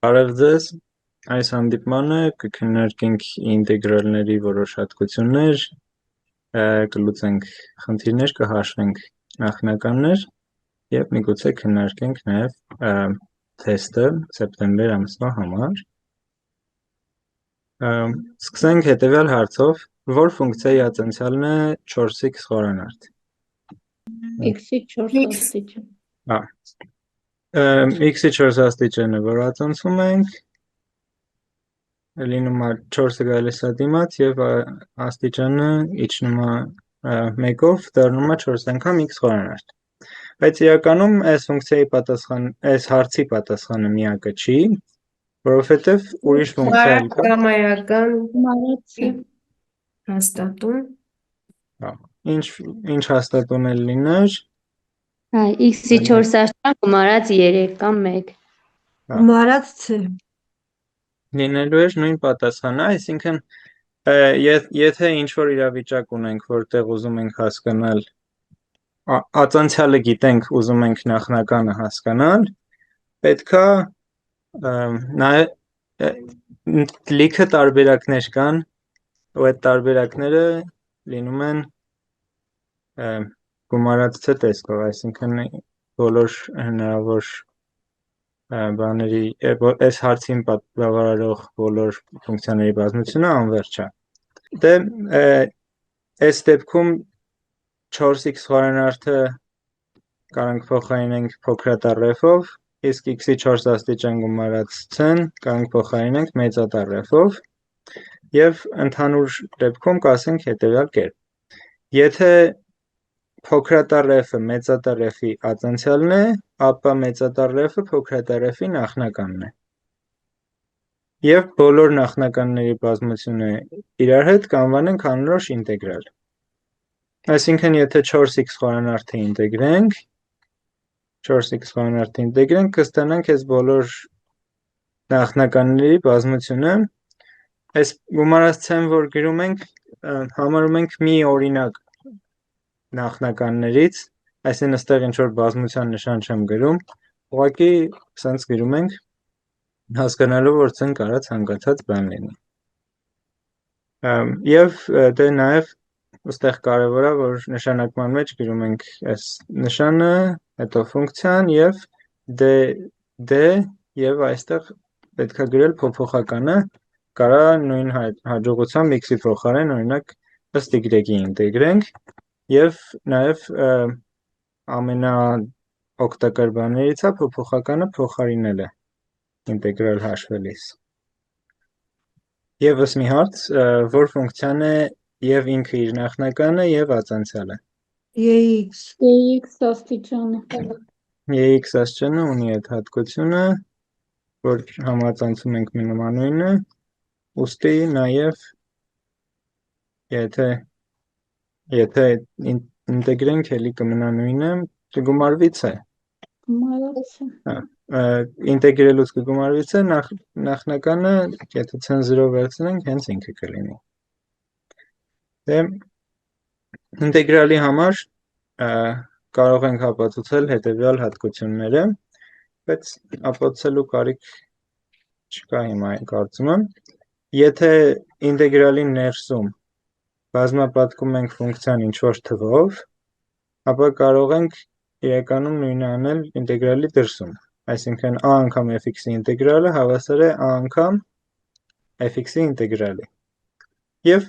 Բարև ձեզ, այս հանդիպմանը կքննարկենք ինտեգրալների որոշ հատկություններ, կլուծենք խնդիրներ, կհաշվենք նախնականներ և միգուցե քննարկենք նաև թեստը սեպտեմբեր ամսվա համար։ Սկսենք հետևյալ հարցով, որ ֆունկցիայի ածանցյալն է 4x խորանարդ։ X-ի 4 աստիճան։ X-ի 4 աստիճանը, որ ածանցում ենք, լինում է 4-ը գալիս է դիմաց և աստիճանը իջնում է 1-ով, դառնում է 4 անգամ x խորանարդ։ Բայց իրականում այս հարցի պատասխանը միակը չի, որովհետև ուրիշ ֆունկցիա էլ կա։ Կամայական հաստատուն։ Ինչ հաստատուն էլ լիներ։ X-ի 4 աստիճան գումարած 3 կամ 1։ Գումարած C։ Լինելու էր նույն պատասխանը, այսինքն եթե ինչ-որ իրավիճակ ունենք, որտեղ ուզում ենք հասկանալ, ածանցյալը գիտենք, ուզում ենք նախնականը հասկանալ, պետքա լիքը տարբերակներ կան, ու այդ տարբերակները լինում են գումարած C տեսքով, այսինքն բոլոր հնարավոր բաների, այս հարցին բավարարող բոլոր ֆունկցիաների բազմությունը անվերջ է։ Դե այս դեպքում 4x խորանարդը կարող փոխարինենք փոքրատառ f-ով, իսկ x-ի 4 աստիճան գումարած c-ն կարող փոխարինենք մեծատառ f-ով, և ընդհանուր դեպքում կասենք հետևյալ կերպ. Եթե փոքրատառ f-ը մեծատառ f-ի ածանցյալն է, ապա մեծատառ f-ը փոքրատառ f-ի նախնականն է։ Եվ բոլոր նախնականների բազմությունը իրար հետ կանվանենք անորոշ ինտեգրալ։ Այսինքն, եթե 4x խորանարդը ինտեգրենք, կստանանք այս բոլոր նախնականների բազմությունը։ Այս գումարած c-ն, որ գրում ենք, համարում ենք մի օրինակ նախնականներից, այսինքն այստեղ ինչ-որ բազմության նշան չեմ գրում, ուղղակի սենց գրում ենք, հասկանալով, որ c-ն կարա ցանկացած բան լինի։ Եվ դե նաև այստեղ կարևոր է, որ նշանակման մեջ գրում ենք այս նշանը, հետո ֆունկցիան և d և այստեղ պետք է գրել փոփոխականը, կարա նույն հաջողությամբ x-ի փոխարեն, օրինակ, ըստ y-ի ինտեգրենք, և նաև ամենաօգտակար բաներից է փոփոխականը փոխարինելը ինտեգրալ հաշվելիս։ Եվս մի հարց, որ ֆունկցիան է և ինքը իր նախնականը և ածանցյալը։ Ex աստիճանը։ Ex աստիճանը ունի այդ հատկությունը, որ համացանցում ենք մնում է նույնը, ուստի նաև եթե ինտեգրենք էլի կմնա նույնը, կգումարվի C։ Ինտեգրելուց կգումարվի C, նախնականը, եթե C-ն 0 վերցնենք, հենց ինքը կլինի։ Ինտեգրալի համար կարող ենք ապացուցել հետևյալ հատկությունները, բայց ապացուցելու կարիք չկա հիմա կարծում եմ։ Եթե ինտեգրալի ներսում բազմապատկում ենք ֆունկցիան ինչ-որ թվով, ապա կարող ենք իրականում նույնը անել ինտեգրալի դրսում, այսինքն a անգամ f(x)-ի ինտեգրալը հավասար է a անգամ f(x)-ի ինտեգրալի։ Եվ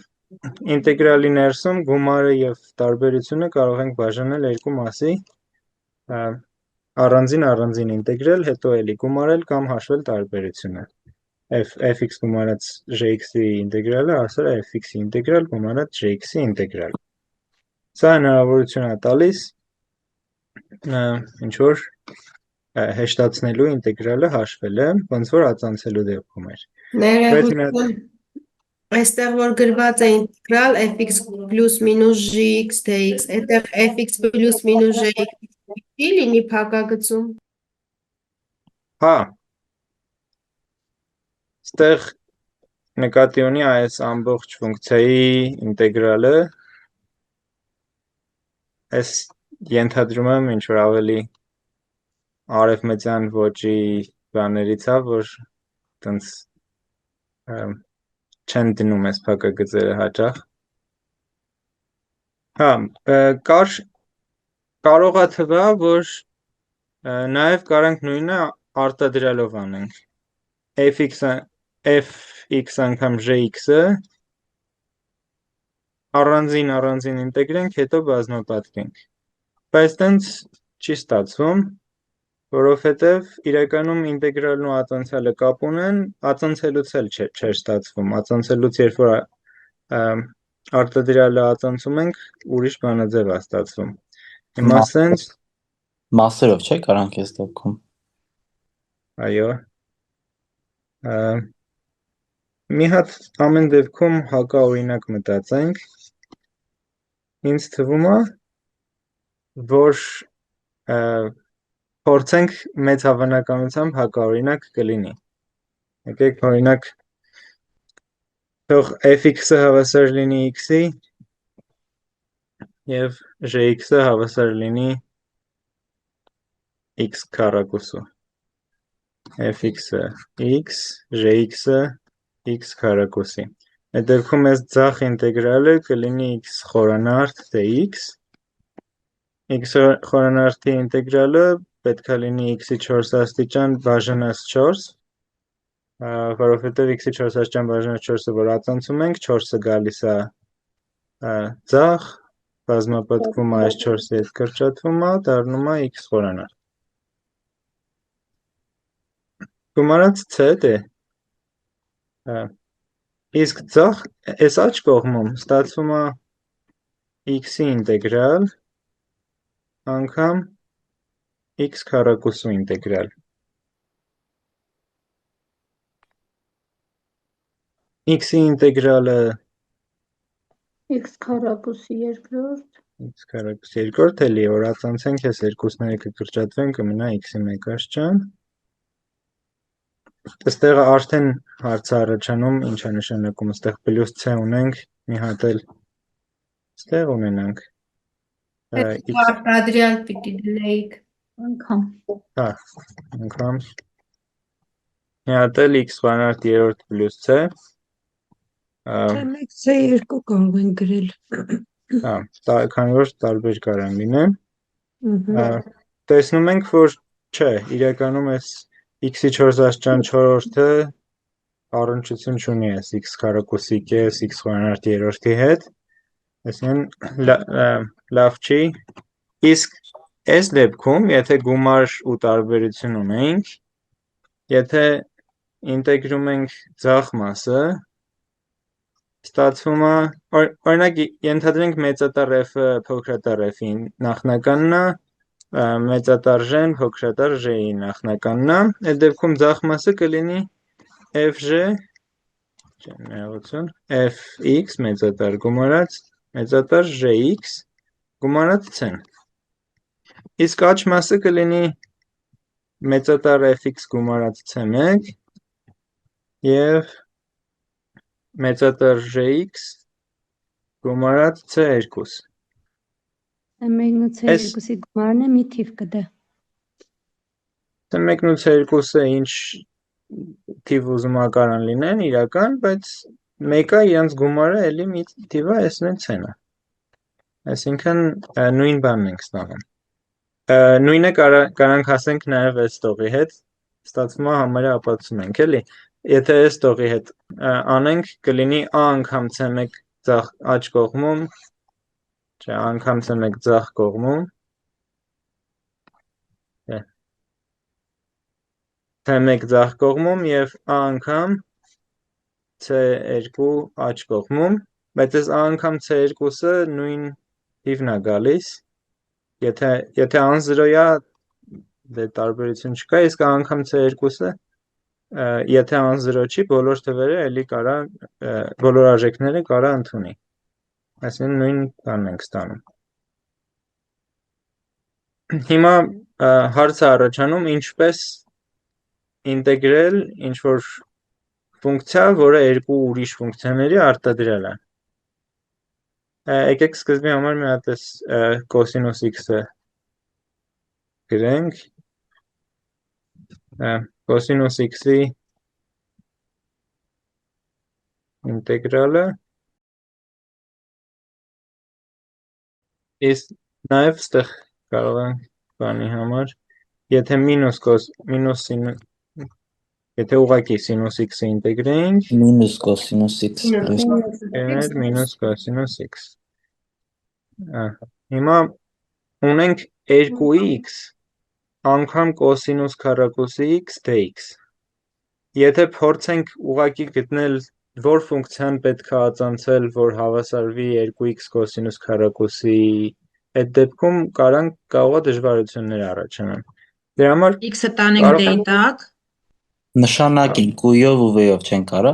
ինտեգրալի ներսում գումարը և տարբերությունը կարող ենք բաժանել երկու մասի, առանձին ինտեգրել, հետո էլի գումարել կամ հաշվել տարբերությունը։ f(x) գումարած gx-ի ինտեգրալը հավասար է f(x)-ի ինտեգրալ գումարած gx-ի ինտեգրալ։ Սա հնարավորություն է տալիս ինչ-որ հեշտացնելու ինտեգրալը հաշվելը, ոնց որ ածանցելու դեպքում էր։ Ներողություն, այստեղ որ գրված է ինտեգրալ fx պլյուս մինուս gx dx, այդտեղ fx պլյուս մինուս gx չի լինի փակագծում։ Հա, այստեղ նկատի ունի այս ամբողջ ֆունկցիայի ինտեգրալը, այս ենթադրում եմ ինչ-որ ավելի արևմտյան ոճի բաներից է, որ տենց չեն դնում այս փակագծերը հաճախ։ Հա, կարող է թվա, որ նաև կարանք նույնը արտադրելով անենք։ fx անգամ gx-ը առանձին ինտեգրենք, հետո բազմապատկենք։ Բայց տենց չի ստացվում, որովհետև իրականում ինտեգրալն ու ատոնցիալը կապ ունեն, ատոնցելուց էլ չէր ստացվում, ատոնցելուց երբ որ արտադրյալը ատոնցում ենք, ուրիշ բանաձև է ստացվում։ Հիմա սենց Մասերով չէ կարանք այս դեպքում։ Այո։ Մի հատ ամեն դեպքում հակաօրինակ մտածենք։ Ինձ թվում է, որ փորձենք մեծ հավանականությամբ հակաօրինակ կլինի։ Եկեք օրինակ թող fx-ը հավասար լինի x-ի և gx-ը հավասար լինի x քառակուսու։ fx-ը x, gx-ը x քառակուսի։ Այդ դեպքում այս ձախ ինտեգրալը կլինի x խորանարդ դե x, x խորանարդի ինտեգրալը պետք է լինի x-ի 4 աստիճան բաժանած 4, որովհետև x-ի 4 աստիճան բաժանած 4-ը որ ատոնցում ենք, 4-ը գալիս է ձախ, բազմապատկվում է այս 4-ի հետ կրճատվում է, դառնում է x խորանարդ։ Գումարած c դե։ Իսկ ձախ, այս աջ կողմում ստացվում է x-ի ինտեգրալ անգամ x քառակուսու ինտեգրալ։ X-ի ինտեգրալը X քառակուսի երկրորդ x քառակուսի երկրորդ էլի, որ ատոնցենք այս երկուսները կկրճատվեն, կմնա x-ի 1 աստիճան։ Այստեղ արդեն հարց է առաջանում, ինչ է նշանակում, այստեղ պլյուս c ունենք, մի հատ էլ այստեղ ունենանք Արտադրյալ պիտի դնեիք անգամ։ հա, անգամ մի հատ էլ x խորանարդ երրորդ պլյուս c, Մեկ C2 կարող են գրել։ հա, քանի որ տարբեր կարող լինեն։ Տեսնում ենք, որ չէ, իրականում այս x-ի 4 աստիճան 4-ը առնչություն չունի այս x քառակուսի կես x խորանարդ երրորդի հետ, այսինքն լավ չի, իսկ այս դեպքում, եթե գումար ու տարբերություն ունենք, եթե ինտեգրում ենք ձախ մասը, ստացվում է, օրինակ ենթադրենք մեծատար f-ը փոքրատար f-ի նախնականն է, մեծատար g-ն փոքրատար g-ի նախնականն է, այդ դեպքում ձախ մասը կլինի fg fx մեծատար գումարած մեծատար gx գումարած c-ն։ Իսկ աջ մասը կլինի մեծատար fx գումարած c1 և մեծատար gx գումարած c2։ Մեկն ու C2-ի գումարն է մի թիվ կդա։ C1-ն ու C2-ը ինչ թիվ ուզում է կարան լինեն իրական, բայց մեկը իրենց գումարը էլի մի թիվը այսն է c-ն է։ Այսինքն նույն բանն ենք ստանում։ Նույնը կարանք ասենք նաև այս տողի հետ, ստացվում է համարյա ապացուցում ենք, էլի։ Եթե այս տողի հետ անենք, կլինի a անգամ c1 ձախ աջ կողմում, չէ, անգամ c1 ձախ կողմում, c1 ձախ կողմում և a անգամ c2 աջ կողմում, բայց այս a անգամ c2-ը նույն թիվն է գալիս, եթե անզրոյա դե տարբերություն չկա, իսկ a անգամ c2-ը եթե անզրո չի, բոլոր թվերը էլի կարա, բոլոր արժեքները կարա ընդունի, այսինքն նույն բանն ենք ստանում։ Հիմա հարց է առաջանում, ինչպես ինտեգրել ինչ-որ ֆունկցիա, որը երկու ուրիշ ֆունկցիաների արտադրյալ է։ Եկեք սկզբի համար մի հատ այս կոսինուս x-ը գրենք, կոսինուս x-ի ինտեգրալը իսկ նաև ստեղ կարող ենք բանի համար եթե եթե ուղղակի սինուս x-ը ինտեգրեինք Minus cosinus x կներ մինուս կոսինուս x հիմա ունենք 2x անգամ կոսինուս քառակուսի x dx եթե փորձենք ուղղակի գտնել որ ֆունկցիան պետք է ածանցել որ հավասարվի 2x կոսինուս քառակուսի այդ դեպքում կարող է դժվարություններ առաջանան դրա համար X-ը տանենք Կարող D-ի եմ- տակ, Նշանակին կույով ու v-ով չեն կարա։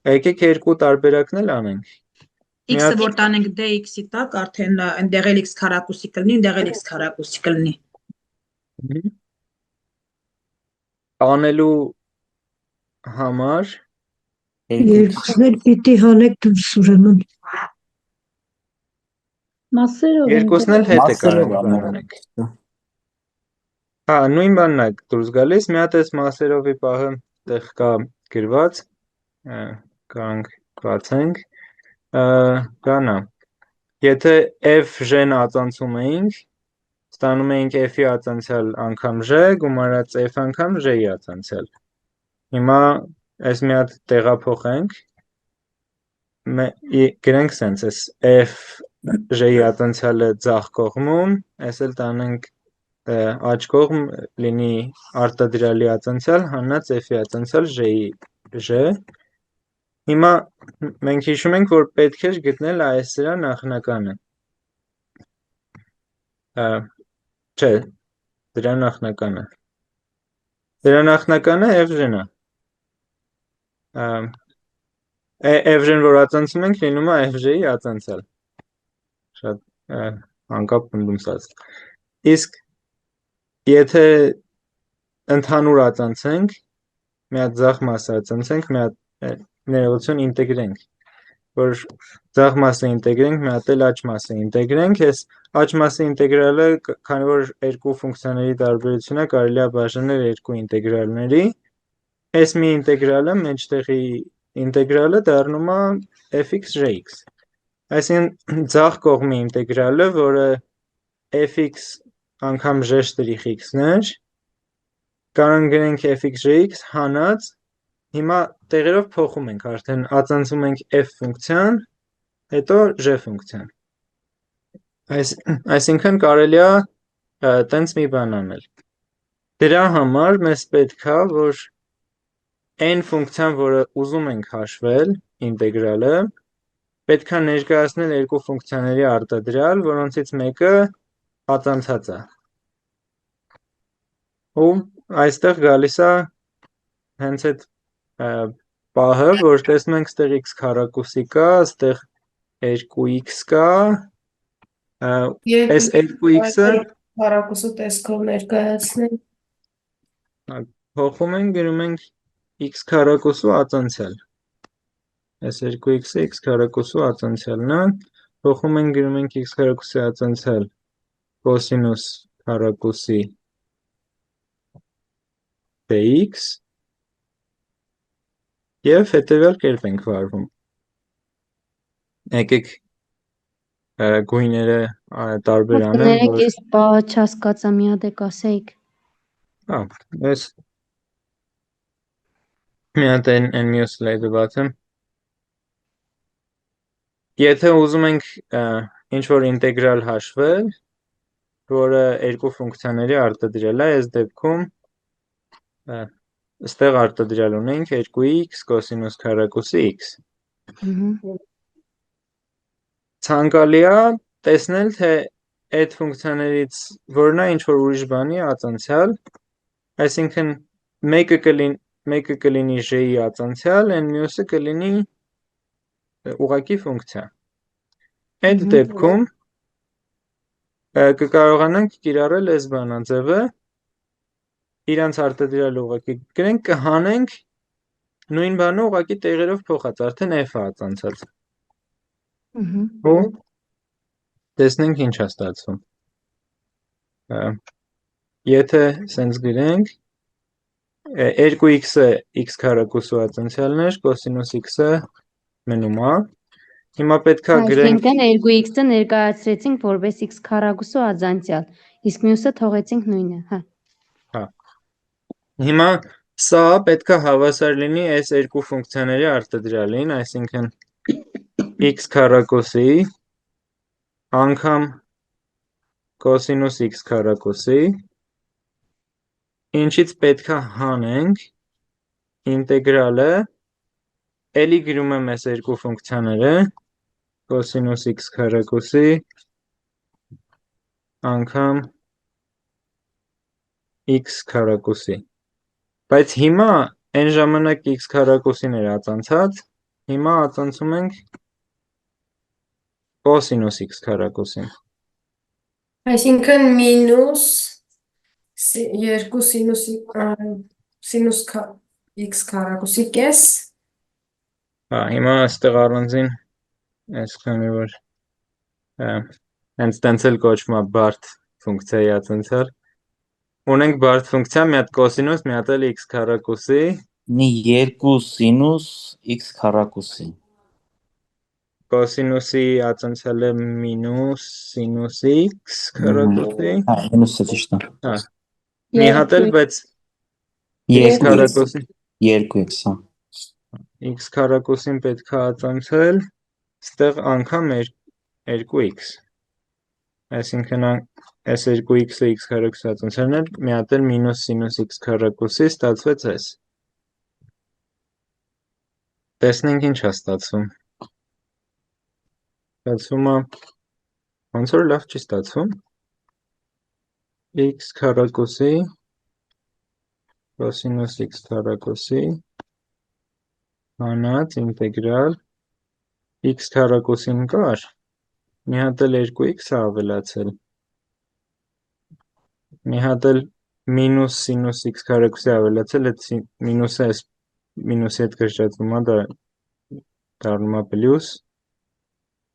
եկեք երկու տարբերակն էլ անենք X-ը Միած- որ տանենք DX-ի տակ, արդեն այնտեղ էլ X քառակուսի կլինի, այնտեղ էլ X քառակուսի կլինի։ անելու համար Երկուսն էլ պիտի հանեք դուրս ուրեմն։ Մասերով երկուսն էլ հետ է Մասերով կարող անել։ անենք հա նույն բանն է դուրս գալիս մի հատ էս մասերովի պահը տեղ կա գրված կարանք բացենք կանա եթե f-ն ածանցում էինք ստանում էինք f-ի ածանցյալ անգամ j գումարած f անգամ j-ի ածանցյալ հիմա այս մի հատ տեղափոխենք գրենք սենց էս f j-ի ածանցյալը ձախ կողմում այս էլ տանենք աջ կողմ լինի արտադրյալի ածանցյալ հանած f-ի ածանցյալ j հիմա մենք հիշում ենք որ պետք էր գտնել այս սրա նախնականը չէ դրա նախնականը f-ն է f-ն որ ածանցում ենք լինում է f-j-ի ածանցյալ շատ անկապ պնդումսած իսկ եթե ընդհանուր ածանցենք մի հատ ձախ մասը ածանցենք մի հատ ներողություն ինտեգրենք որ ձախ մասը ինտեգրենք մի հատ էլ աջ մասը ինտեգրենք այս աջ մասը ինտեգրալը քանի որ երկու ֆունկցիաների տարբերությունը կարելի է բաժանել երկու ինտեգրալների այս մի ինտեգրալը մեջտեղի ինտեգրալը դառնում է fx jx այսինքն ձախ կողմի ինտեգրալը որը fx անգամ j շտրիխ x-ներ կարող գրենք fx jx հանած հիմա տեղերով փոխում ենք արդեն ածանցում ենք f ֆունկցիան հետո j ֆունկցիան այսինքն կարելի է տենց մի բան անել դրա համար մեզ պետք է որ n ֆունկցիան որը ուզում ենք հաշվել ինտեգրալը պետք է ներկայացնել երկու ֆունկցիաների արտադրյալ որոնցից մեկը ածանցած է ու այստեղ գալիս է հենց այդ պահը որ տեսնում ենք ստեղ x քառակուսի կա ստեղ 2x կա այս 2x-ը Քառակուսու տեսքով ներկայացնենք փոխում ենք գրում ենք x քառակուսու ածանցյալ այս 2x-ը x քառակուսու ածանցյալն է փոխում ենք գրում ենք x քառակուսի ածանցյալ կոսինուս քառակուսի dx և հետևյալ կերպ ենք վարվում եկեք գույները տարբեր անեմ Ներեք ես բաղը չհասկացա մի հատ եք ասեիք այս մի հատ են մյուս լեյդը բացեմ եթե ուզում ենք ինչ-որ ինտեգրալ հաշվել որը երկու ֆունկցիաների արտադրյալ է այս դեպքում ստեղ արտադրյալ ունենք 2x կոսինուս քառակուսի x ցանկալի է տեսնել թե այդ ֆունկցիաներից որն է ինչ-որ ուրիշ բանի ածանցյալ այսինքն մեկը կլինի j-ի ածանցյալ այն մյուսը կլինի ուղղակի ֆունկցիա այդ դեպքում կկարողանանք կիրառել այս բանաձևը իրանց արտադրյալը ուղղակի գրենք կհանենք նույն բանը ուղղակի տեղերով փոխած արդեն f-ը ածանցած ու տեսնենք ինչ է ստացվում եթե սենց գրենք 2x-ը x քառակուսու ատենցիալն էր, կոսինուս x-ը մնում է։ Հիմա պետք է գրենք Այսինքն 2x-ը ներկայացրեցինք որպես x քառակուսու արձանցյալ, իսկ մյուսը թողեցինք նույնը, հա։ հա։ Հիմա սա պետք է հավասար լինի այս երկու ֆունկցիաների արտադրյալին, այսինքն x քառակուսի անգամ կոսինուս x քառակուսի, ինչից պետք է հանենք ինտեգրալը, էլի գրում եմ այս երկու ֆունկցիաները, կոսինուս x քառակուսի անգամ x քառակուսի։ Բայց հիմա այն ժամանակ x քառակուսին էր ածանցած, հիմա ածանցում ենք կոսինուս x քառակուսին։ Այսինքն մինուս 2 սինուս x քառակուսի կես։ Հա, հիմա այստեղ առանձին այսքանի որ հենց տենց էլ կոչվում է բարդ ֆունկցիայի ածանցյալ։ Ունենք բարդ ֆունկցիա, մի հատ կոսինուս, մի հատ էլ x քառակուսի, Նի 2 սինուս x քառակուսի։ կոսինուսի ածանցյալը մինուս սինուս x քառակուսի, Հա, մինուսը ճիշտ է։ հա, մի հատ էլ, բայց x 2x, քառակուսի 2x, հա։ x քառակուսին պետք է ածանցել, ստեղ անգամ 2x, այսինքն այս 2x-ը x քառակուսի ածանցելն էր, մի հատ էլ մինուս սինուս x քառակուսի, ստացվեց այս։ Տեսնենք ինչ է ստացվում։ Ստացվում է, ոնց որ լավ չի ստացվում, x քառակուսի կոսինուս x քառակուսի հանած ինտեգրալ x քառակուսին կար, մի հատ էլ 2x-ը ավելացել, մի հատ էլ մինուս սինուս x քառակուսի ավելացել, այդ մինուսը այս մինուսի հետ կրճատվում է, դառնում է պլյուս,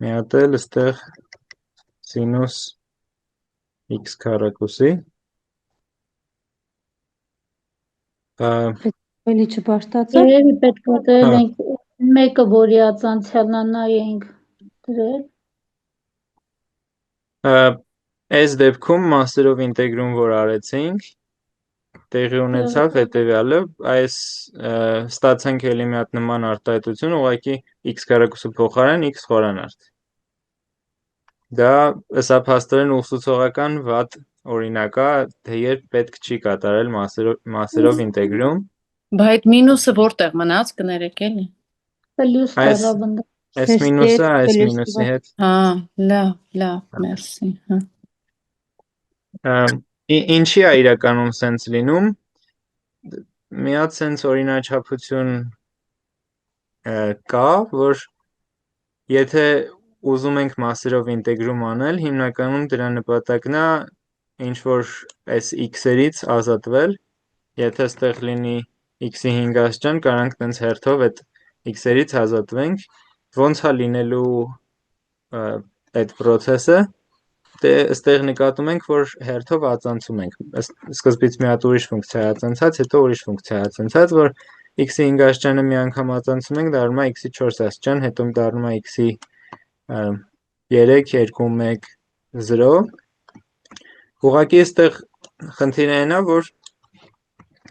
մի հատ էլ այստեղ սինուս x քառակուսի, Էլի չբարձրացա։ Երևի պետք է դրել Հա։ ենք մեկը, որի ածանցյալն է, նայենք դրել։ այս դեպքում մասերով ինտեգրում որ արեցինք, տեղի ունեցավ հետևյալը, այս ստացանք էլի մի հատ նման արտահայտություն, ուղղակի x քառակուսու փոխարեն x խորանարդ։ Դա ըստ փաստորեն ուսուցողական վատ օրինակ է, թե երբ պետք չի կատարել մասերով ինտեգրում։ Բա այդ մինուսը որտեղ մնաց, կներեք էլի։ Պլյուս Այս- տարաբնդ։ Այս Հեշտ մինուսը այս պլյուս մինուսի հետ Հա, լավ, մերսի, հա։ ինչի է իրականում սենց լինում, մի հատ սենց օրինաչափություն կա, որ եթե ուզում ենք մասերով ինտեգրում անել, հիմնականում դրա նպատակն է ինչ որ այս x-երից ազատվել, եթե ստեղ լինի x-ի 5 աստիճան, կարանք տենց հերթով այդ x-երից ազատվենք, ոնց է լինելու այդ process-ը, դե այստեղ նկատում ենք, որ հերթով ածանցում ենք, սկզբից մի հատ ուրիշ ֆունկցիա ածանցած, հետո ուրիշ ֆունկցիա ածանցած, որ x-ի 5 աստիճանը մի անգամ ածանցում ենք, դառնում է x-ի 4 աստիճան, հետո դառնում է x-ի 3, 2, 1, 0, ուղղակի այստեղ խնդիրն այն է, որ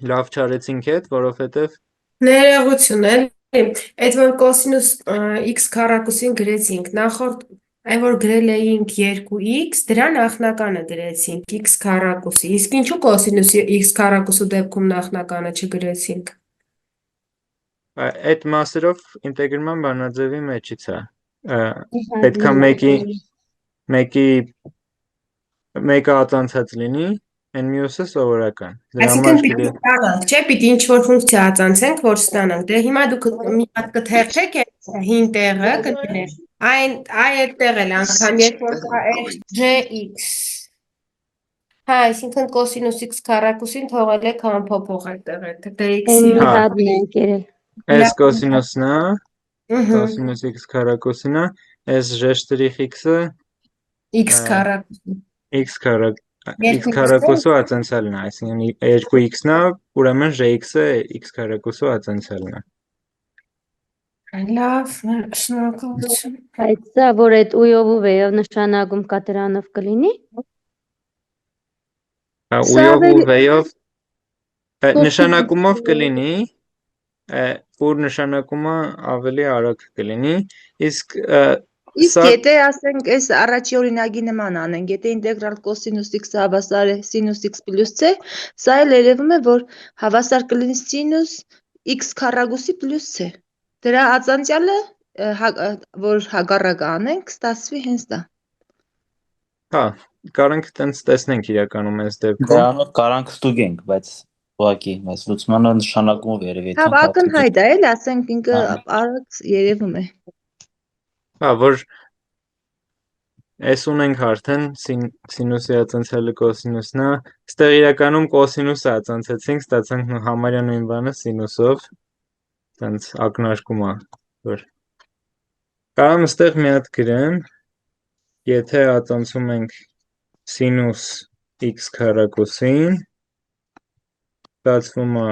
լավ չարեցինք այդ, որովհետև Ներողություն էլի, այդ որ կոսինուս x քառակուսին գրեցինք, նախորդ այն որ գրել էինք 2x, դրա նախնականը գրեցինք x քառակուսի, իսկ ինչու կոսինուս x քառակուսու դեպքում նախնականը չգրեցինք։ այդ մասերով ինտեգրման բանաձևի մեջից է, պետք է մեկը ածանցած լինի, այն մյուսը սովորական, դրա Այսինքն համար պիտի ստանանք, չէ, պիտի ինչ-որ ֆունկցիա ածանցենք, որ ստանանք, դե հիմա դուք մի հատ կթերթեք այդ հին տեղը, կներեք, այն այդտեղ էլ անգամ, երբ որ կա fgx, հա, այսինքն կոսինուս x քառակուսին թողել եք անփոփոխ այդտեղ, dx-ի Այն մեթոդն ենք երել։ այս կոսինուսն է, Ըհը, կոսինուս x քառակուսին է, այս j' x-ը x քառակուսին, x քառակ, x քառակուսու ածանցյալն է, այսինքն 2x-ն է, ուրեմն jx-ը x քառակուսու ածանցյալն է։ Լավ, շնորհակալություն։ Բայց սա որ այդ ու-ով ու v-ով նշանակում կա դրանով կլինի։ Ու-ով ու v-ով նշանակումով կլինի, որ նշանակումը ավելի արագ կլինի, իսկ Իսկ եթե ասենք այս առաջի օրինակի նման անենք, եթե ինտեգրալ կոսինուս x հավասար է սինուս x պլյուս c, սա էլ երևում է, որ հավասար կլինի սինուս x քառակուսի պլյուս c։ Դրա ածանցյալը, որ հակառակը անենք, ստացվի հենց դա։ Հա, կարանք տենց տեսնենք իրականում այս դեպքում։ Դրանով կարանք ստուգենք, բայց ուղղակի, բայց լուծմանը նշանակումով երևի Հա, ակնհայտ է, էլ ասենք ինքը արագ երևում է։ Հա, որ այս ունենք արդեն սինուսի ածանցյալը կոսինուսն է, այստեղ իրականում կոսինուսը ածանցեցինք, ստացանք համարյա նույն բանը սինուսով, տենց ակնարկում է, որ կարամ այստեղ մի հատ գրեմ, եթե ածանցում ենք սինուս x քառակուսին, ստացվում է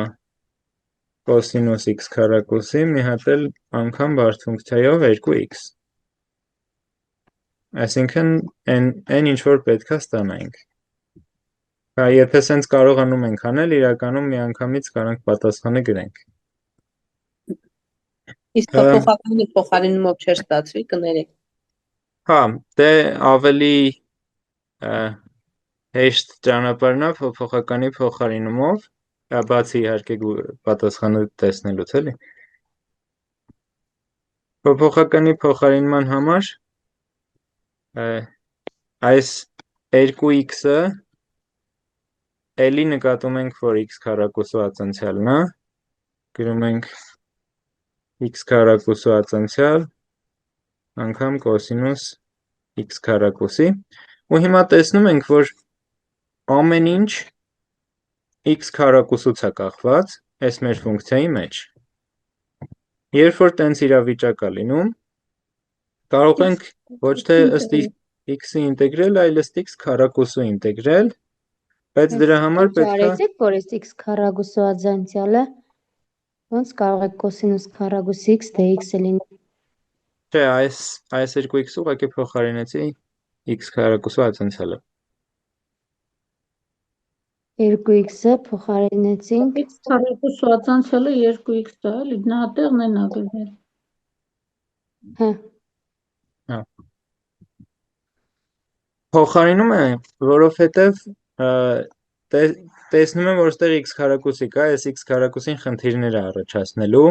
կոսինուս x քառակուսի, մի հատ էլ անգամ բարդֆունկցիայով 2x։ Այսինքն այն ինչ որ պետք է ստանայինք։ Հա, եթե սենց կարողանում ենք անել, իրականում միանգամից կարանք պատասխանը գրենք։ Իսկ փոխականի փոխարինումով չէր ստացվի, կներեք։ Հա, դե ավելի հեշտ ճանապարհն է փոխականի փոխարինումով, բացի իհարկե պատասխանը տեսնելուց, էլի։ Փոխականի փոխարինման համար այս 2x-ը էլի նկատում ենք, որ x քառակուսու ածանցյալն է, գրում ենք x քառակուսու ածանցյալ անգամ կոսինուս x քառակուսի, ու հիմա տեսնում ենք, որ ամեն ինչ x քառակուսուց է կախված, այս մեր ֆունկցիայի մեջ։ Երբ որ տենց իրավիճակ է լինում, կարող ենք ոչ թե ըստ x-ի ինտեգրել, այլ ըստ x քառակուսու ինտեգրել, բայց դրա համար պետք է Արեցիք, որ այս x քառակուսու ածանցյալը ոնց կարող է կոսինուս քառակուս x դե x-ը լինի։ Չէ, այս 2x ուղղակի փոխարինեցի x քառակուսու ածանցյալը։ 2x-ը փոխարինեցինք X քառակուսու ածանցյալը 2x-ը, էլի, նա տեղն են ագրվել։ հա Փոխարինում է, որովհետև տեսնում եմ, որ այստեղ x քառակուսի կա, այս x քառակուսին խնդիրներ է առաջացնելու,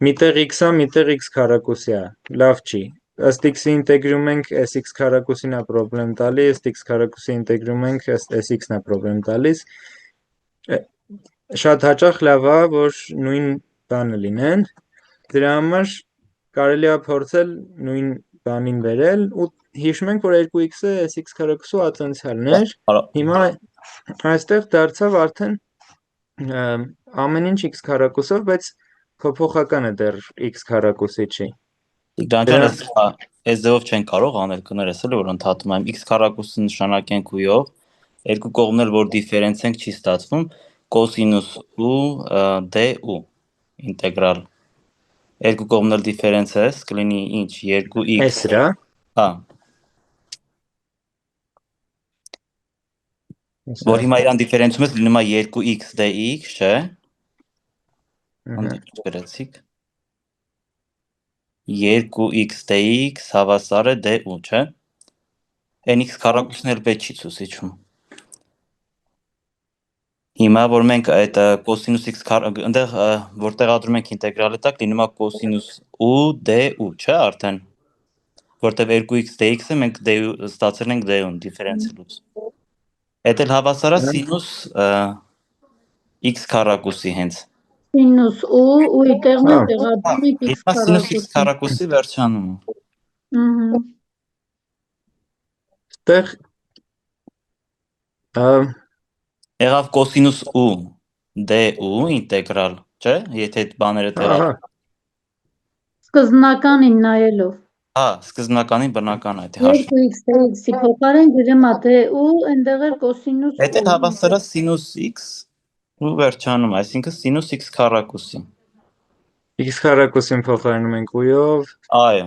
միտեղ x-ը, միտեղ x քառակուսի է, լավ չի, ըստ x-ի ինտեգրում ենք, այս x քառակուսին է պրոբլեմ տալի, ըստ x քառակուսի ինտեգրում ենք, այս x-ն է պրոբլեմ տալիս, շատ հաճախ լավ է, որ նույն բանը լինեն, դրա համար կարելի է փորձել նույն բանին վերել, ու հիշում ենք, որ 2x-ը այս x քառակուսու ածանցյալն էր, հիմա այստեղ դարձավ արդեն ամեն ինչ x քառակուսով, բայց փոփոխականը դեռ x քառակուսի չի։ Դրանք այս ձևով չեն կարող անել, կներես էլի, որ ընդհատում եմ x քառակուսը նշանակենք ու-ով, երկու կողմներ որ դիֆերենցենք չի ստացվում, կոսինուս ու դու ինտեգրալ երկու կողմներ դիֆերենցես կլինի ինչ 2x Այս դրա հա որ հիմա իրան դիֆերենցում ես լինում է 2x dx, չէ։ Անդիք գրեցիք 2x dx հավասար է դու, չէ։ Այն x քառակուսն էլ պետք չի ցուցիչում։ Հիմա որ մենք այդ կոսինուս x այնտեղ որ տեղադրում ենք ինտեգրալի տակ լինում է կոսինուս ու դու, չէ, արդեն որտեվ 2x dx-ը մենք ստացել ենք դու դիֆերենցիալուց։ Էդ էլ հավասար է սինուս x քառակուսի հենց։ Սինուս ու տեղն է տեղադրում ենք x Սինուս x քառակուսի վերջանում։ Այդտեղ եղավ կոսինուս ու դու ինտեգրալ, չէ, եթե այդ բաները տեղադրում։ Սկզբնականին նայելով։ Հա, սկզբնականին բնական է, դե հաշվի։ 2x dx-ի փոխարեն գրում ա դու այնտեղ էլ կոսինուս Այդ էլ հավասար է սինուս x ու վերջանում, այսինքն սինուս x քառակուսի։ X քառակուսին փոխարինում ենք ույով, Այո։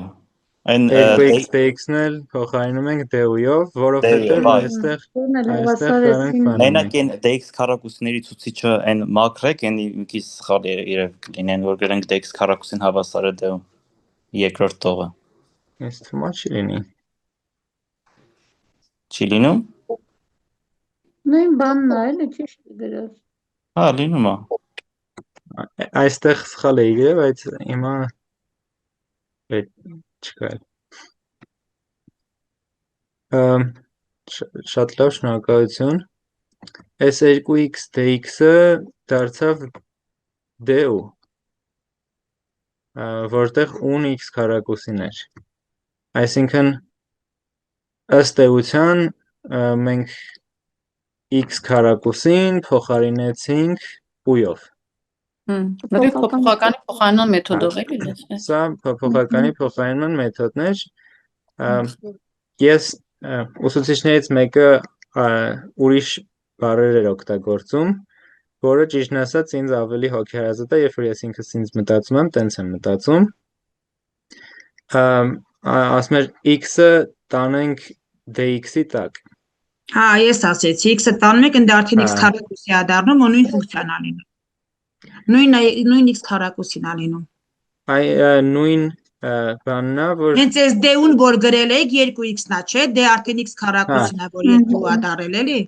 Այն 2x dx-ն էլ փոխարինում ենք d-ով, որովհետև այստեղ հավասար է կարող ենք սինուս բանալ։ Մենակ այն dx քառակուսիների ցուցիչը այն մակրեք, այն մի քիչ սխալ երևի կլինեն, որ գրենք dx քառակուսին հավասար է d-ում։ Երկրորդ տողը։ Ինձ թվում է չի լինի։ Չի լինում։ նույն բանն է, էլի ճիշտ է գրած։ Հա, լինում է։ Այստեղ սխալ էի գրել, բայց հիմա այդ չկա։ Շատ լավ, շնորհակալություն։ Այս 2x dx-ը դարձավ d-ու, որտեղ ուն x քառակուսին էր։ Այսինքն ըստ էության մենք x քառակուսին փոխարինեցինք ույով։ Նորի փոփոխականի փոխանցման մեթոդով էլի լսես։ Սա փոփոխականի փոխարինման մեթոդն էր։ Ես ուսուցիչներից մեկը ուրիշ բառեր էր օգտագործում, որը ճիշտն ասած ինձ ավելի հոգեհարազատ է, երբ որ ես ինքս ինձ մտածում եմ, տենց եմ մտածում։ Ասում էր x-ը տանենք dx-ի տակ։ Հա, ես ասեցի, x-ը տանում եք, ընդ արդեն x քառակուսի է դառնում ու նույն ֆունկցիան է լինում։ Նույն x քառակուսին է լինում։ Նույն բանն է, որ Հենց այս d-ուն որ գրել եք 2x-ն է, չէ՞, d արդեն x քառակուսին է, որ 2 է դարել, էլի։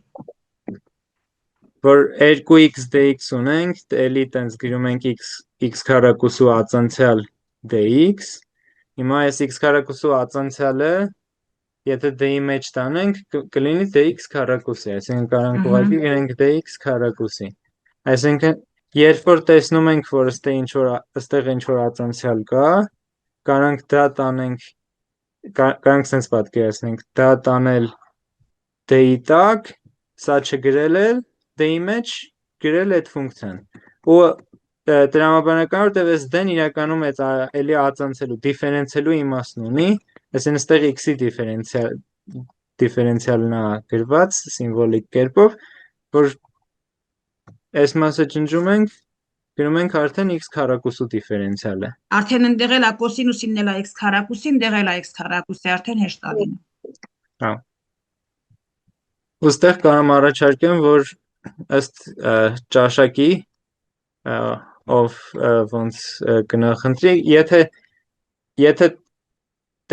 որ 2x dx ունենք, էլի տենց գրում ենք x քառակուսու ածանցյալ dx։ Հիմա այս x քառակուսու ածանցյալը, եթե d-ի մեջ տանենք, կլինի dx քառակուսի, այսինքն կարող ենք ուղղակի գրենք dx քառակուսի։ Այսինքն երբ որ տեսնում ենք, որ այստեղ ինչ որ ածանցյալ կա, կարող դա տանենք, կարող սենց պատկերացնենք, դա տանել d-ի տակ, սա չգրել էլ, d-ի մեջ գրել այդ ֆունկցիան։ Ու տրամաբանական որտեղ այս d-ն իրականում էլի ածանցելու, դիֆերենցիալու իմաստն ունի, այսինքն այստեղ x-ի դիֆերենցիալն է գրված սիմվոլիկ կերպով, որ այս մասը ջնջում ենք, գրում ենք արդեն x քառակուսու դիֆերենցիալը։ Արդեն ընդեղ էլ է կոսինուսինն էլ է x քառակուսի, ընդեղ էլ է x քառակուսի, արդեն հեշտ է լինում։ Հա։ Ոստեղ կարող առաջարկեմ, որ ըստ ճաշակի ով ոնց կնախընտրի, եթե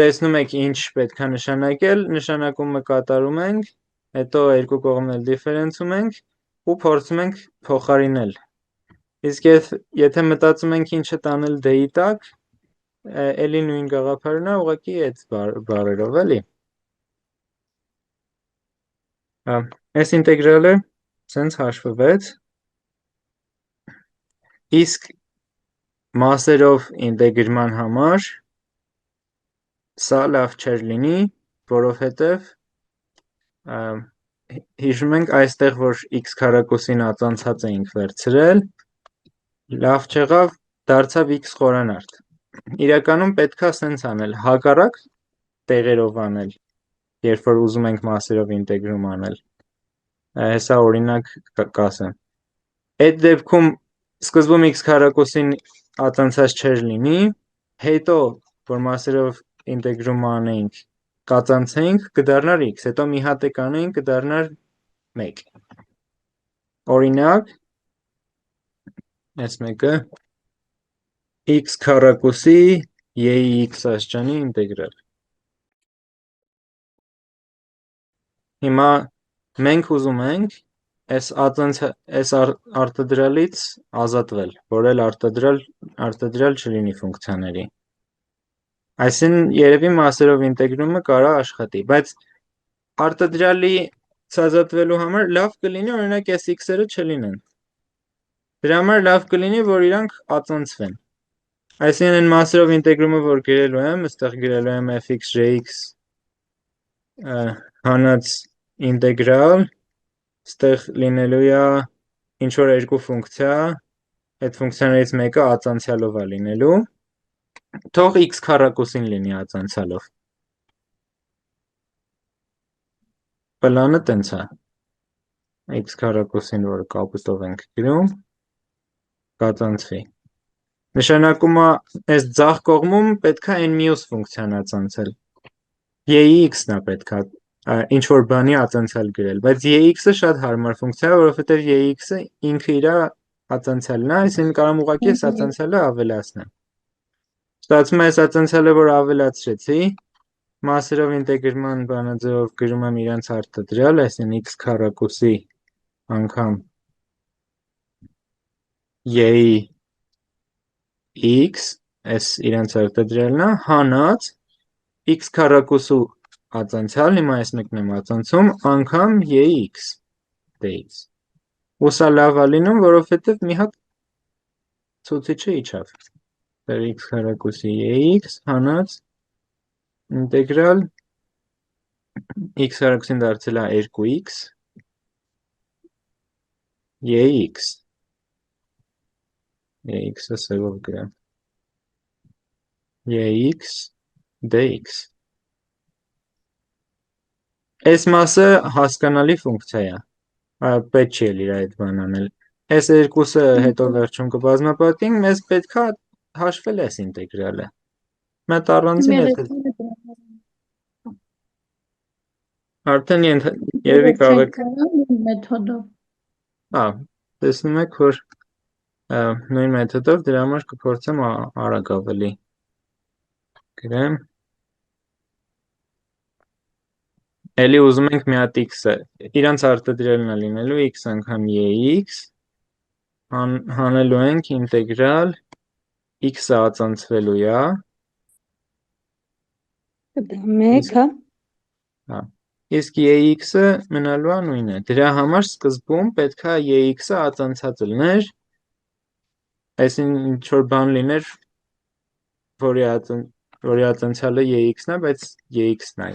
տեսնում եք ինչ պետք է նշանակել, նշանակումը կատարում ենք, հետո երկու կողմն էլ դիֆերենցում ենք ու փորձում ենք փոխարինել։ Իսկ եթե մտածում ենք ինչը տանել d-ի տակ, էլի նույն գաղափարն է, ուղղակի այդ բառերով էլի։ Այս ինտեգրալը սենց հաշվվեց, իսկ մասերով ինտեգրման համար սա լավ չէր լինի, որովհետև հիշում ենք այստեղ, որ x քառակուսին ածանցած էինք վերցրել, լավ չեղավ, դարձավ x խորանարդ։ Իրականում պետքա սենց անել, հակառակ տեղերով անել, երբ որ ուզում ենք մասերով ինտեգրում անել։ Հեսա օրինակ կասեմ։ Այդ դեպքում սկզբում x քառակուսին ածանցած չէր լինի, հետո որ մասերով ինտեգրում անեինք, կածանցեինք, կդառնար x, հետո մի հատ է կանեինք, կդառնար 1։ Օրինակ, այս մեկը x քառակուսի y-ի x աստիճանի ինտեգրալ։ Հիմա մենք ուզում ենք այս արտադրալից ազատվել, որ էլ արտադրալ չլինի ֆունկցիաների։ Այսինքն երևի մասերով ինտեգրումը կարա աշխատի, բայց արտադրալից ազատվելու համար լավ կլինի օրինակ այս x-երը չլինեն։ Դրա համար լավ կլինի, որ իրանք ածանցվեն։ Այսինքն այն մասերով ինտեգրումը, որ գրելու եմ, այստեղ գրելու եմ fx(jx) հանած ինտեգրալ, այստեղ լինելու է ինչ որ երկու ֆունկցիա, այդ ֆունկցիաներից մեկը ածանցյալով է լինելու, Թող x քառակուսին լինի ածանցալով։ Պլանը տենց է։ X քառակուսին, որը կապուտով ենք գրում, կածանցվի։ Նշանակում է, այս ձախ կողմում պետք է այն մյուս ֆունկցիան ածանցել։ Ex-ն է պետք է ինչ որ բանի ածանցալ գրել, բայց Ex-ը շատ հարմար ֆունկցիա է, որովհետև Ex-ը ինքը իր ածանցալն է, այսինքն կարող ուղղակի այս ածանցալը ավելացնեմ։ Ստացվում է այս ածանցալը, որ ավելացրեցի, մասերով ինտեգրման բանաձևով գրում եմ իրանց արտադրյալ, այսինքն x քառակուսի անգամ x, այս իրանց արտադրյալն է, հանած x քառակուսու ածանցյալ, հիմա այս նկնեմ ածանցում, անգամ x dx։ Ու սա լավ է լինում, որովհետև մի հատ ցուցիչը իջավ։ X քառակուսի x հանած ինտեգրալ x քառակուսին դարձել է 2x x x-ը սևով գրեմ x dx։ Այս մասը հասկանալի ֆունկցիա է, պետք չի էլ իր այդ բան անել։ Այս երկուսը հետո վերջում կբազմապատկենք, մեզ պետք է հաշվել այս ինտեգրալը։ Մետ առանձին արդեն երևի կարող եք մեթոդով։ տեսնում եք, որ նույն մեթոդով դրա համար կփորձեմ արագ ավելի գրեմ։ Էլի ուզում ենք մի հատ x-ը, իրանց արտադրյալն է լինելու x անգամ x, հանելու ենք ինտեգրալ x-ը ածանցվելու է, Մեկ, հա։ իսկ x-ը մնալու է նույնը, դրա համար սկզբում պետք է x-ը ածանցած լիներ, այսինքն ինչ որ բան լիներ, որի ածանցյալը x-ն է, բայց x-ն է,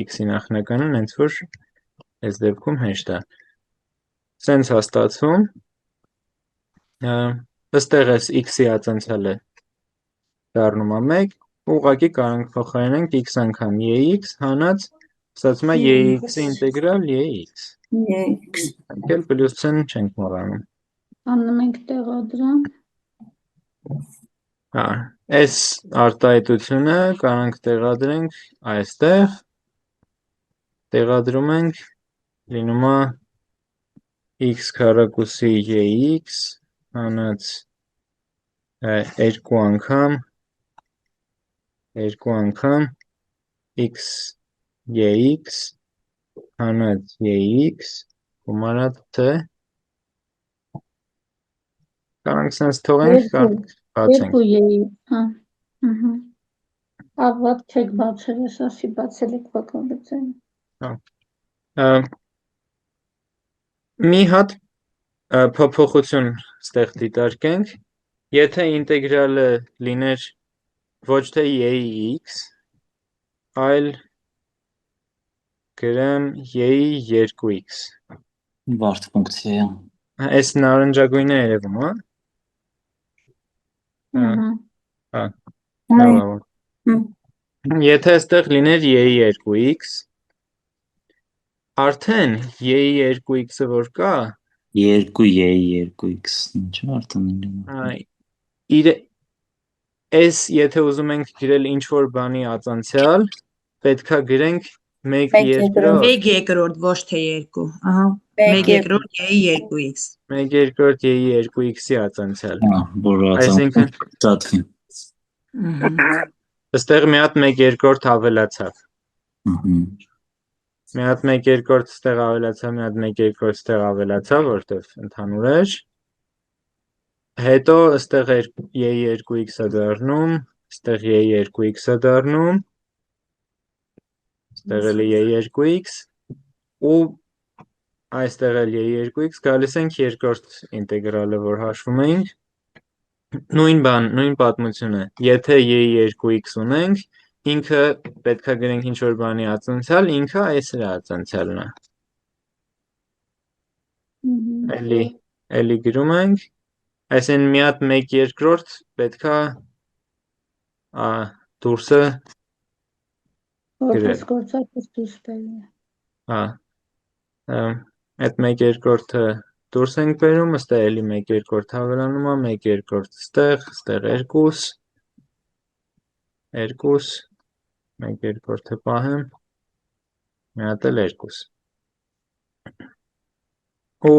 x-ի նախնականն հենց որ այս դեպքում հեշտ է։ Սենց է ստացվում, ըստեղ այս x-ի ածանցյալը դառնում է 1, ուղղակի կարող ենք փոխարինենք x անգամ x հանած ստացվում է x-ի ինտեգրալ x։ Անկել պլյուսն չենք մոռանում։ Անում ենք տեղադրամ։ Այս արտահայտությունը կարող ենք տեղադրենք այստեղ, տեղադրում ենք, լինում է x քառակուսի x հանած 2 անգամ x հանած x գումարած t կարող ենք սենց թողենք, կարող ենք բացենք։ Ավատ չեք բացել, ես ասի բացել եք վակաբեցեն։ Մի հատ փոփոխություն ստեղ դիտարկենք, եթե ինտեգրալը լիներ ոչ թե x, այլ գրեմ 2x։ Բարդ ֆունկցիա է։ Այս նարնջագույնը երևում է։ Եթե այստեղ լիներ 2x, արդեն 2x-ը որ կա, 2x, ինչու արդեն այս եթե ուզում ենք գրել ինչ-որ բանի ածանցյալ, պետք է գրենք 1 երկրորդ, ոչ թե 2, 1 երկրորդ 2x։ 1 երկրորդ 2x-ի ածանցյալ։ Որը ածանցում ծածկի։ Այստեղ մի հատ 1 երկրորդ ավելացավ։ Մի հատ 1 երկրորդ ստեղ ավելացավ, մի հատ 1 երկրորդ ստեղ ավելացավ, որտև ընդհանուր էր։ Հետո այստեղ 2x-ը դառնում, այստեղ 2x-ը դառնում, այստեղ էլ 2x, ու այստեղ էլ 2x, գալիս ենք երկրորդ ինտեգրալը, որ հաշվում էինք, նույն բան, նույն պատմությունը, եթե 2x ունենք, ինքը պետք է գրենք ինչ-որ բանի ածանցյալ, ինքը այս իր ածանցյալն է։ Էլի գրում ենք, այսինքն մի հատ 1 երկրորդ պետք է դուրսը Որպես գործակից դուրս բերում է։ այդ 1/2-ը դուրս ենք բերում, ըստեղ էլի 1/2 հավելանում է, 1/2 ստեղ 2, 1/2 պահեմ, մի հատ էլ 2։ Ու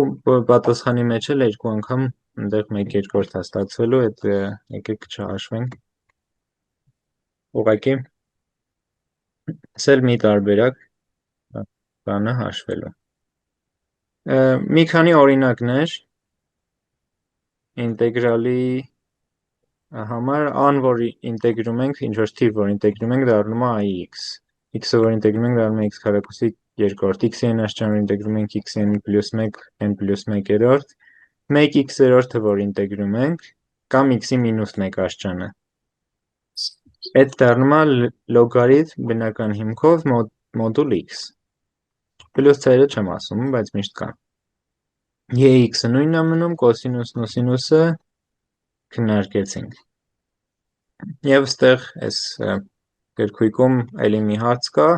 պատասխանի մեջ էլ 2 անգամ ընդեղ 1/2 ստացվելու, այդ եկեք չհաշվենք։ Ուղղակի սել մի տարբերակ բանը հաշվելու։ Մի քանի օրինակներ ինտեգրալի համար, ան որ ինտեգրում ենք, ինչ-որ թիվ որ ինտեգրում ենք, դառնում է IX, x-ը որ ինտեգրում ենք, դառնում է x քառակուսի 2, x-ի աշճան որ ինտեգրում ենք, x-n + 1 n + 1/3, 1x-ը որ ինտեգրում ենք, կամ x-ի -1 աշճանը, այդ դառնում է լոգարիթմ բնական հիմքով մոդուլ x, պլյուս ցերը չեմ ասում, բայց միշտ կան։ X-ը նույնն է մնում, կոսինուսն ու սինուսը քննարկեցինք։ Եվ ստեղ այս գրքույկում էլի մի հարց կա,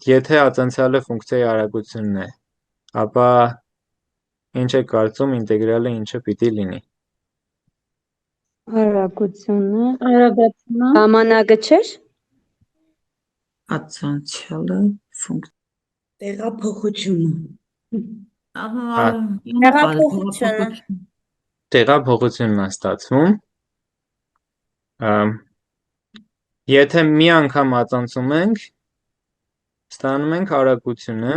եթե ածանցյալը ֆունկցիայի արագությունն է, ապա ինչ է կարծում ինտեգրալը ինչը պիտի լինի։ Արագությունը Արագացումը ժամանակը Ածանցյալը Տեղափոխությունը։ Տեղափոխությունը։ Տեղափոխությունն է ստացվում։ Եթե մի անգամ ածանցում ենք, ստանում ենք արագությունը։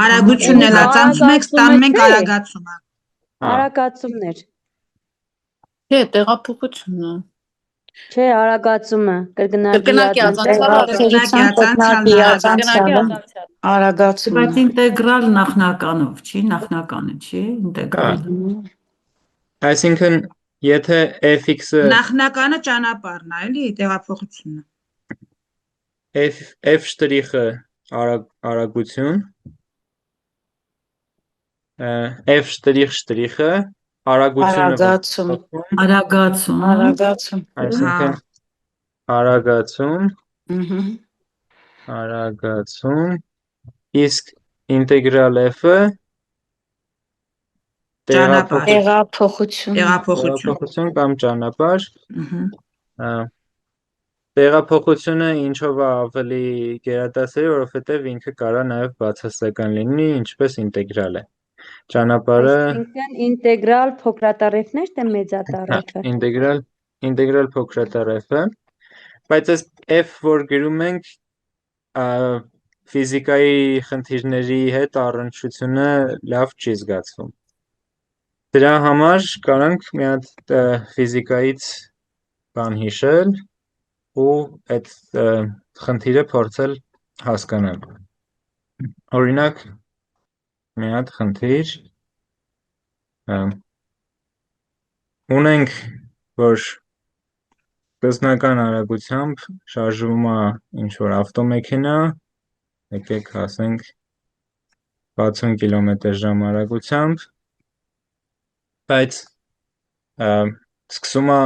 Արագությունն էլ ածանցում եք, ստանում ենք արագացումը։ Արագացումներ։ Չէ, տեղափոխությունը։ Չէ, արագացումը, Կրկնակի ածանցյալը, արագացումը։ Բայց ինտեգրալ նախնականով չի, նախնականը չի, ինտեգրալ։ Այսինքն, եթե fx-ը Նախնականը ճանապարհն է, էլի, տեղափոխությունը։ f' արագություն, f'' արագությունը Արագացում։ այսինքն արագացում, իսկ ինտեգրալ f-ը տեղափոխություն կամ ճանապարհ, տեղափոխությունը ինչով է ավելի գերադասելի, որովհետև ինքը կարող է նաև բացասական լինի, ինչպես ինտեգրալը։ Ճանապարհը Այսինքն ինտեգրալ փոքրատառեվներ թե մեծատառեվը։ ինտեգրալ փոքրատառեվը, բայց այս f որ գրում ենք ֆիզիկայի խնդիրների հետ առնչությունը լավ չի զգացվում։ Դրա համար կարանք մի հատ ֆիզիկայից բան հիշել ու այդ խնդիրը փորձել հասկանալ։ Օրինակ, մի հատ խնդիր ունենք, որ սկզբնական արագությամբ շարժվում է ինչ-որ ավտոմեքենա, եկեք ասենք 60 կմ/ժ արագությամբ, բայց սկսում է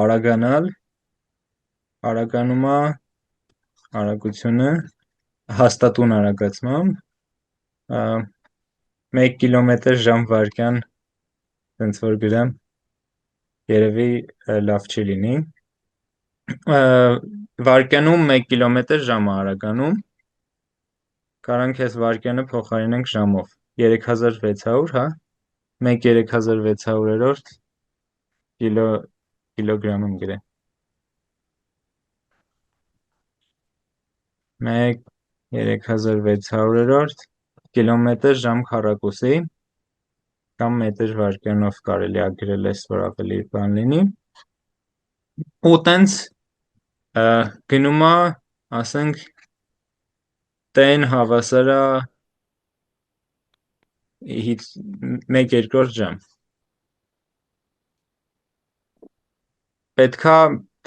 արագանալ, արագանում է արագությունը հաստատուն արագացմամբ 1 կմ/ժ/վայրկյան, տենց որ գրեմ, երևի լավ չի լինի, վայրկյանում 1 կմ/ժ արագանում, կարանք այս վայրկյանը փոխարինենք ժամով, 3600, հա, 1/3600 կիլոգրամում գրեմ, 1/3600 կմ/ժ², կամ մետր վայրկյանով կարելի է գրել այս, որ ավելի բան լինի, ու տենց գնում է, ասենք, տեն հավասար է 1/2 ժամ։ Պետք է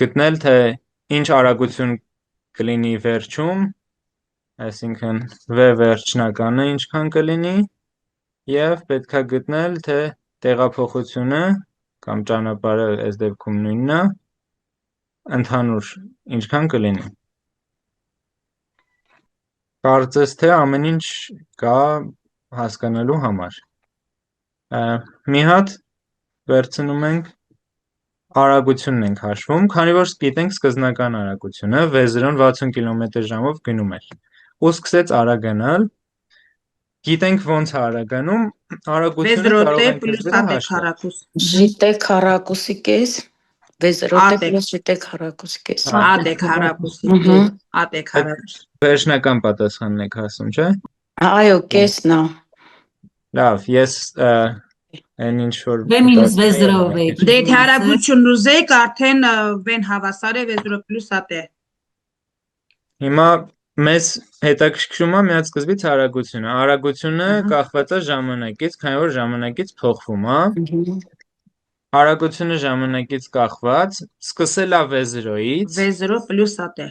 գտնել, թե ինչ արագություն կլինի վերջում, այսինքն v վերջնականը ինչքան կլինի, և պետք է գտնել, թե տեղափոխությունը կամ ճանապարհը այս դեպքում նույնն է, ընդհանուր ինչքան կլինի։ Կարծես թե ամեն ինչ կա հասկանալու համար։ Մի հատ վերցնում ենք արագությունն ենք հաշվում, քանի որ գիտենք սկզբնական արագությունը 660 կմ/ժ-ով գնում էր։ Ու սկսեց արագանալ, գիտենք ոնց է արագանում, արագությունը կարող ենք դրել հաշվով։ Ժիտե քառակուսի կես 6 րոպե plus ժիտե քառակուսի կես։ Ատե քառակուսի կես, ատե քառակուսի։ Վերջնական պատասխանն եք ասում, չէ՞։ Այո, կեսն է։ Լավ, ես այն ինչ որ Դե մինուս 6-ով եք։ Դե եթե հարաբերությունն ուզեք, արդեն վեն հավասար է 6 պլյուս ատե։ Հիմա մեզ հետաքրքրում է միած սկզբից արագությունը։ Արագությունը կախված է ժամանակից, քանի որ ժամանակից փոխվում է։ Արագությունը ժամանակից կախված, սկսել է 6-ից, 6 պլյուս ատե։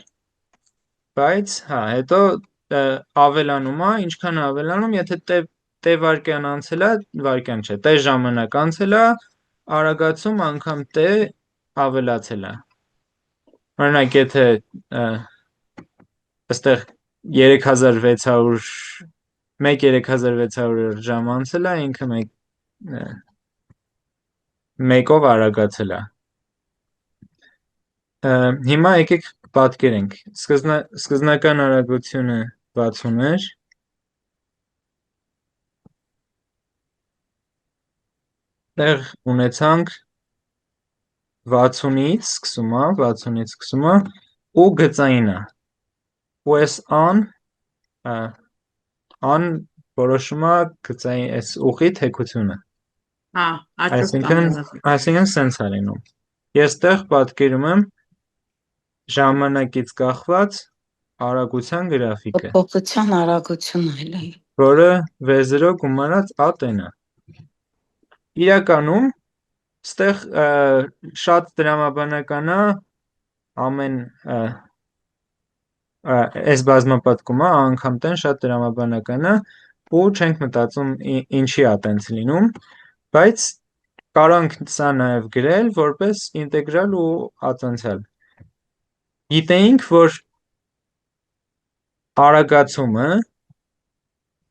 բայց հա, հետո ավելանում է, ինչքան ավելանում, եթե T վայրկյան անցել է, վայրկյան չէ, T ժամանակ անցել է, արագացում անգամ T ավելացել է։ Օրինակ, եթե այստեղ 3600 ժամ անցել է, ինքը մեկով արագացել է։ Հիմա եկեք պատկերենք, սկզբնական արագությունը 60 էր, տեղ ունեցանք 60-ից սկսում է ու գծային է։ Ու այս ան որոշում է գծային այս ուղի թեքությունը։ Այսինքն սենց է լինում։ Ես տեղ պատկերում եմ ժամանակից կախված արագության գրաֆիկը։ Փոփոխության արագությունը է։ Որը 6-0 գումարած ատն է։ Իրականում ստեղ շատ դրամաբանական է ամեն այս բազմապատկումը անգամ տեն շատ դրամաբանական է ու չենք մտածում ինչի է տենց լինում, բայց կարող ենք սա նաև գրել որպես ինտեգրալ ու ածանցյալ։ Գիտեինք, որ արագացումը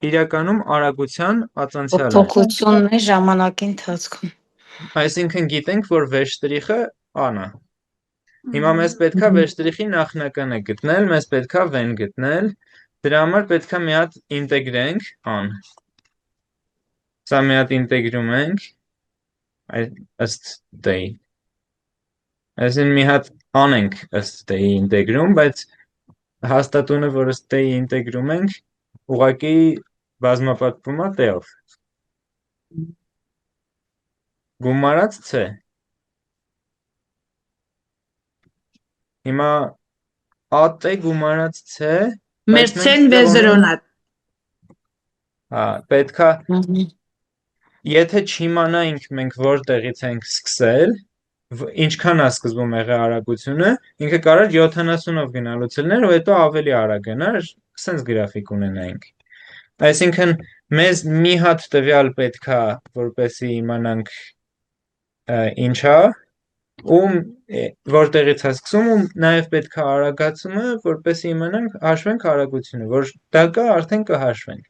իրականում արագության ածանցյալն է։ Փոփոխությունն է ժամանակի ընթացքում։ Այսինքն գիտենք, որ V' ան է։ Հիմա մեզ պետքա V' նախնականը գտնել, մեզ պետքա V-ն գտնել, դրա համար պետքա մի հատ ինտեգրենք ան։ Սա մի հատ ինտեգրում ենք ըստ D-ի։ Այսինքն մի հատ ան ենք ըստ D-ի ինտեգրում, բայց հաստատունը, որ ըստ D-ի ինտեգրում ենք, ուղղակի բազմապատկվում է T-ով։ Գումարած C։ Հիմա AT գումարած C, Մեր C-ն 6-0-ն է։ Հա, պետքա եթե չիմանայինք մենք որտեղից ենք սկսել, ինչքան է սկսվում եղել արագությունը, ինքը կարող 70-ով գնալուց լիներ ու հետո ավելի արագ գնար, սենց գրաֆիկ ունենայինք։ Այսինքն մեզ մի հատ տվյալ պետքա, որպեսզի իմանանք ինչա, ու որտեղից է սկսում, ու նաև պետքա արագացումը, որպեսզի իմանանք, հաշվենք արագությունը, որ դա կա, արդեն կհաշվենք։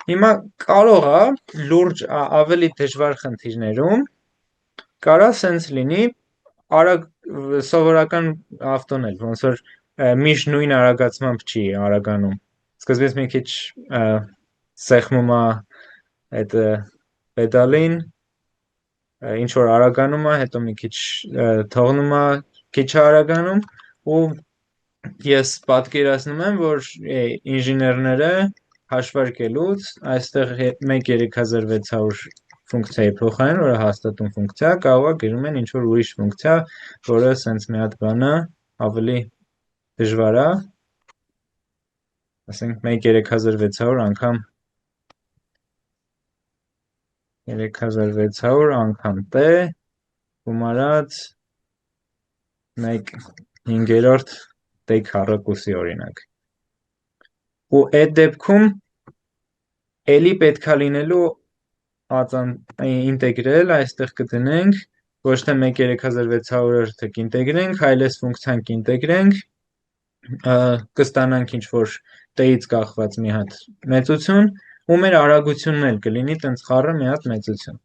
Հիմա կարող է լուրջ ավելի դժվար խնդիրներում կարա սենց լինի սովորական ավտոն էլ, ոնց որ միշտ նույն արագացմամբ չի արագանում։ Սկզբից մի քիչ սեղմում է այդ պեդալին, ինչ որ արագանում է, հետո մի քիչ թողնում է, քիչ արագանում, ու ես պատկերացնում եմ, որ ինժեներները հաշվարկելուց այստեղ 13600 ֆունկցիայի փոխարեն, որը հաստատուն ֆունկցիա, կարող է գրում են ինչ-որ ուրիշ ֆունկցիա, որը սենց մի հատ բան է, ավելի դժվար է, ասենք 13600 անգամ 3600 անգամ T գումարած 1/5 T քառակուսի օրինակ։ Ու այդ դեպքում էլի պետքա լինելու ինտեգրել, այստեղ կդնենք, ոչ թե 13600 կինտեգրենք, այլ այս ֆունկցիան կինտեգրենք, կստանանք ինչ-որ t-ից կախված մի հատ մեծություն, ու մեր արագությունն էլ կլինի տենց խառը մի հատ մեծություն։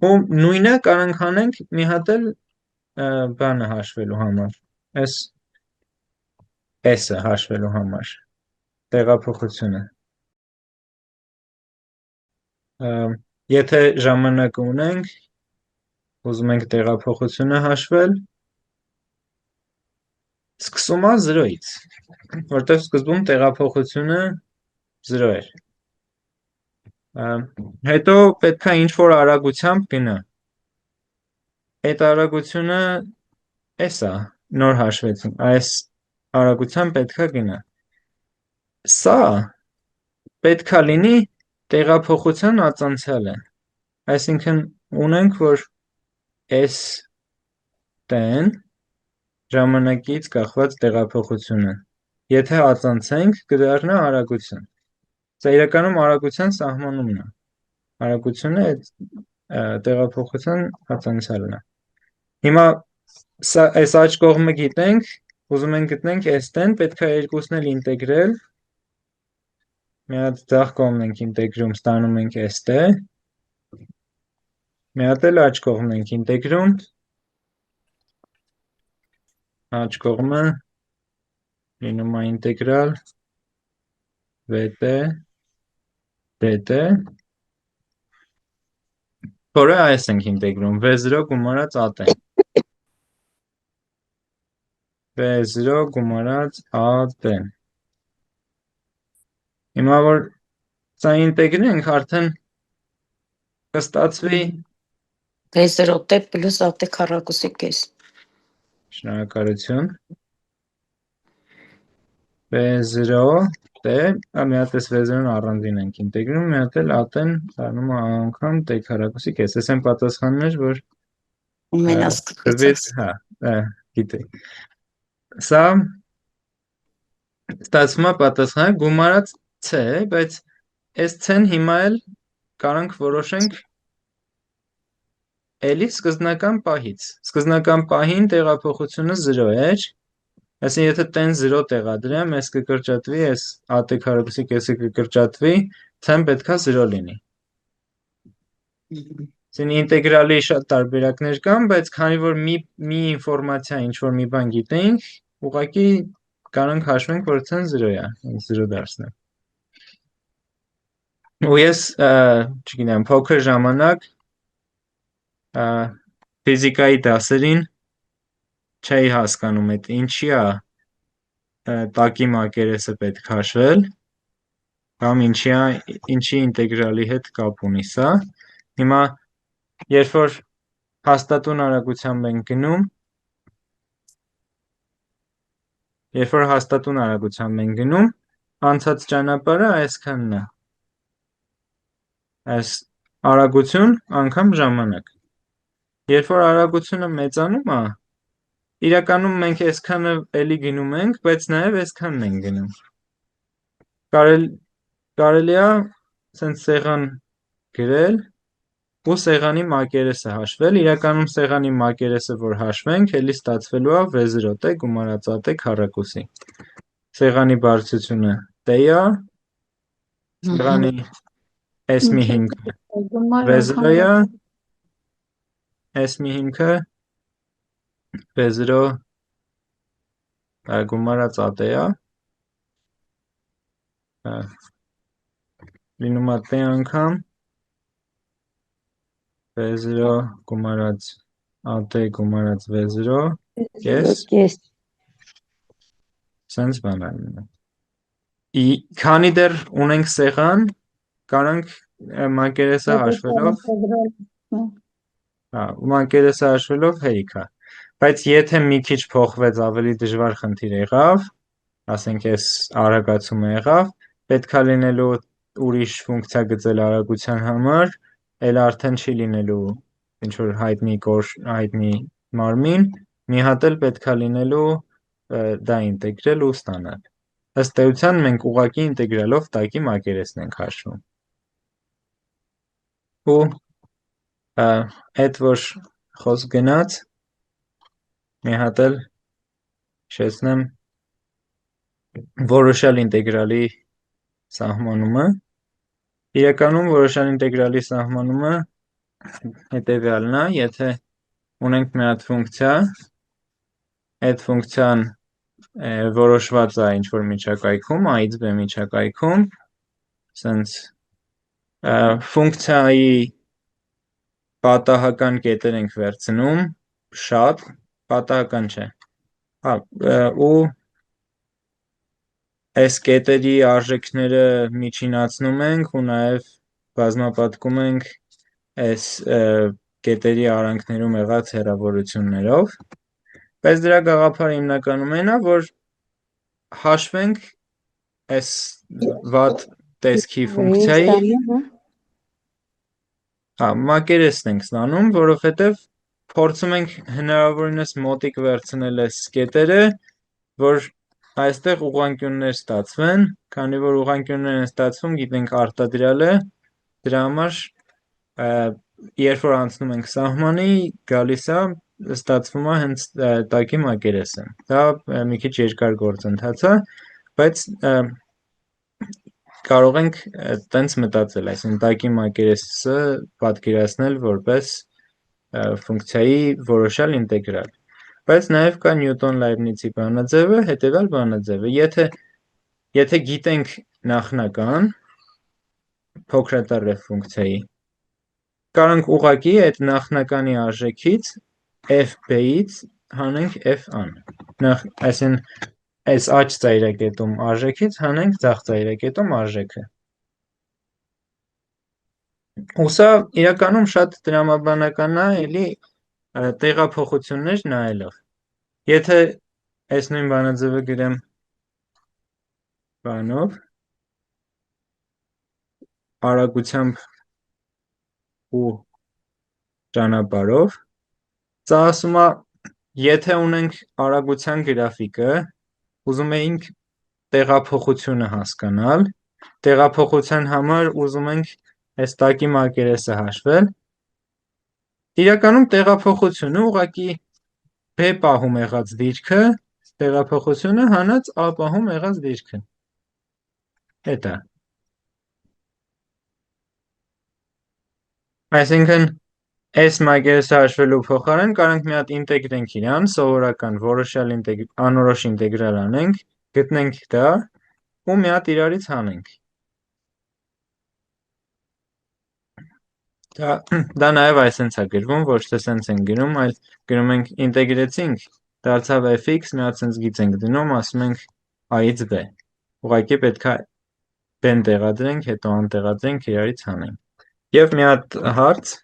Ու նույնը կարանք անենք մի հատ էլ բանը հաշվելու համար, այս s-ը հաշվելու համար, տեղափոխությունը։ Եթե ժամանակը ունենք, ուզում ենք տեղափոխությունը հաշվել, սկսում է 0-ից, որտեղ սկզբում տեղափոխությունը 0 էր։ Հետո պետք է ինչ-որ արագությամբ գնա։ Այդ արագությունը էս է, նոր հաշվեցինք, այս արագությամբ պետք է գնա։ Սա պետք է լինի տեղափոխության ածանցյալը։ Այսինքն ունենք, որ s t-ն ժամանակից կախված տեղափոխությունը։ Եթե ածանցենք, կդառնա արագություն։ Սա իրականում արագության սահմանումն է։ Արագությունը այդ տեղափոխության ածանցյալն է։ Հիմա այս աջ կողմը գիտենք, ուզում ենք գտնենք s-ն, պետք է երկուսն էլ ինտեգրել։ Մի հատ ձախ կողմն ենք ինտեգրում, ստանում ենք st, մի հատ էլ աջ կողմն ենք ինտեգրում, աջ կողմը լինում է ինտեգրալ vt dt, որը այս ենք ինտեգրում, v0 գումարած at։ v0 գումարած at։ Հիմա որ սա ինտեգրենք, արդեն կստացվի V0 t պլյուս at քառակուսի կես։ Շնորհակալություն։ V0 t, մի հատ էս V0-ն առանձին ենք ինտեգրում, մի հատ էլ at-ն դառնում է անգամ t քառակուսի կես։ Այս են պատասխաններ, որ Մենասկզբից, հա, գիտեք։ Սա ստացվում է պատասխանը գումարած c, բայց այս c-ն հիմա էլ կարանք որոշենք էլի սկզբնական պահից։ Սկզբնական պահին տեղափոխությունը 0 էր, այսինքն եթե t-ն 0 տեղադրեմ, այս կկրճատվի, այս at քառակուսի կեսը կկրճատվի, c-ն պետքա 0 լինի։ Այսինքն ինտեգրալի շատ տարբերակներ կան, բայց քանի որ մի ինֆորմացիա, ինչ-որ մի բան գիտենք, ուղղակի կարանք հաշվենք, որ c-ն 0 է, 0 դարձնեմ։ Ու ես, չգիտեմ, փոքր ժամանակ ֆիզիկայի դասերին չէի հասկանում այդ ինչի է տակի մակերեսը պետք հաշվել, կամ ինչի ինտեգրալի հետ կապ ունի սա։ Հիմա երբ որ հաստատուն արագությամբ ենք գնում, անցած ճանապարհը այսքանն է։ Այս արագություն անգամ ժամանակ։ Երբ որ արագությունը մեծանում է, իրականում մենք այսքանը էլի գնում ենք, բայց նաև այսքանն ենք գնում։ Կարելի է սենց սեղան գրել ու սեղանի մակերեսը հաշվել, իրականում սեղանի մակերեսը որ հաշվենք, էլի ստացվելու է v0 t գումարած at քառակուսի։ Սեղանի բարձրությունը t-ը, սեղանի S մի հիմքը V0-ը, S մի հիմքը V0 գումարած at-ը, լինում է t անգամ V0 գումարած at գումարած V0 կես, սենց բան է լինում։ Քանի դեռ ունենք սեղան, կարանք մակերեսը հաշվելով հերիք է, բայց եթե մի քիչ փոխվեց, ավելի դժվար խնդիր եղավ, ասենք այս արագացումը եղավ, պետք է լինելու ուրիշ ֆունկցիա գծել արագության համար, էլ արդեն չի լինելու ինչ-որ հայտնի մարմին, մի հատ էլ պետք է լինելու դա ինտեգրել ու ստանալ։ Ըստ էության մենք ուղղակի ինտեգրալով տակի մակերեսն ենք հաշվում։ Ու Այդ որ խոսք գնաց մի հատ էլ հիշեցնեմ որոշյալ ինտեգրալի սահմանումը իրականում որոշյալ ինտեգրալի սահմանումը հետևյալն է եթե ունենք մի հատ ֆունկցիա այդ ֆունկցիան որոշված է ինչ որ միջակայքում a-ից b միջակայքում sense ֆունկցիայի պատահական կետեր ենք վերցնում շատ պատահական չէ ու այս կետերի արժեքները միջինացնում ենք ու նաև բազմապատկում ենք այս կետերի արանքներում եղած հեռավորություններով բայց դրա գաղափարը հիմնականում այն է որ հաշվենք այս վատ տեսքի ֆունկցիայի մակերեսն ենք ստանում, որովհետև փորձում ենք հնարավորինս մոտիկ վերցնել այս կետերը, որ այստեղ ուղղանկյուններ ստացվեն, քանի որ ուղղանկյուններ են ստացվում, գիտենք արտադրյալը, դրա համար երբ որ անցնում ենք սահմանի, գալիս է, ստացվում է հենց տակի մակերեսը։ Դա մի քիչ երկար գործընթաց է, բայց կարող ենք տենց մտածել, այսինքն տակի մակերեսը պատկերացնել որպես ֆունկցիայի որոշյալ ինտեգրալ։ Բայց նաև կա Նյուտոն-Լայբնիցի բանաձևը, հետևյալ բանաձևը, եթե գիտենք նախնական փոքրատառ ֆունկցիայի, կարող ուղղակի այդ նախնականի արժեքից f(b)-ից հանենք f(a)-ն։ Այսինքն այս աջ ծայրակետում արժեքից հանենք ձախ ծայրակետում արժեքը։ Ու սա իրականում շատ տրամաբանական է, էլի տեղափոխություններ նայելով։ Եթե այս նույն բանաձևը գրեմ բանով, արագությամբ ու ճանապարհով, սա ասում է, եթե ունենք արագության գրաֆիկը, ուզում էինք տեղափոխությունը հասկանալ, տեղափոխության համար ուզում ենք այս տակի մակերեսը հաշվել, իրականում տեղափոխությունը ուղղակի b պահում եղած դիրքը, տեղափոխությունը հանած a պահում եղած դիրքը, հետ է։ Այսինքն այս մակերեսը հաշվելու փոխարեն կարող ենք մի հատ ինտեգրենք իրան, սովորական որոշյալ անորոշ ինտեգրալ անենք, գտնենք դա ու մի հատ իրարից հանենք։ Դա նաև այսպես է գրվում, ոչ թե սենց ենք գրում, այլ գրում ենք ինտեգրեցինք, դարձավ fx, մի հատ սենց գիծ ենք դնում, ասում ենք a-ից b։ Ուղղակի պետք է b-ն տեղադրենք, հետո a-ն տեղադրենք, իրարից հանենք։ Եվ մի հատ հարց,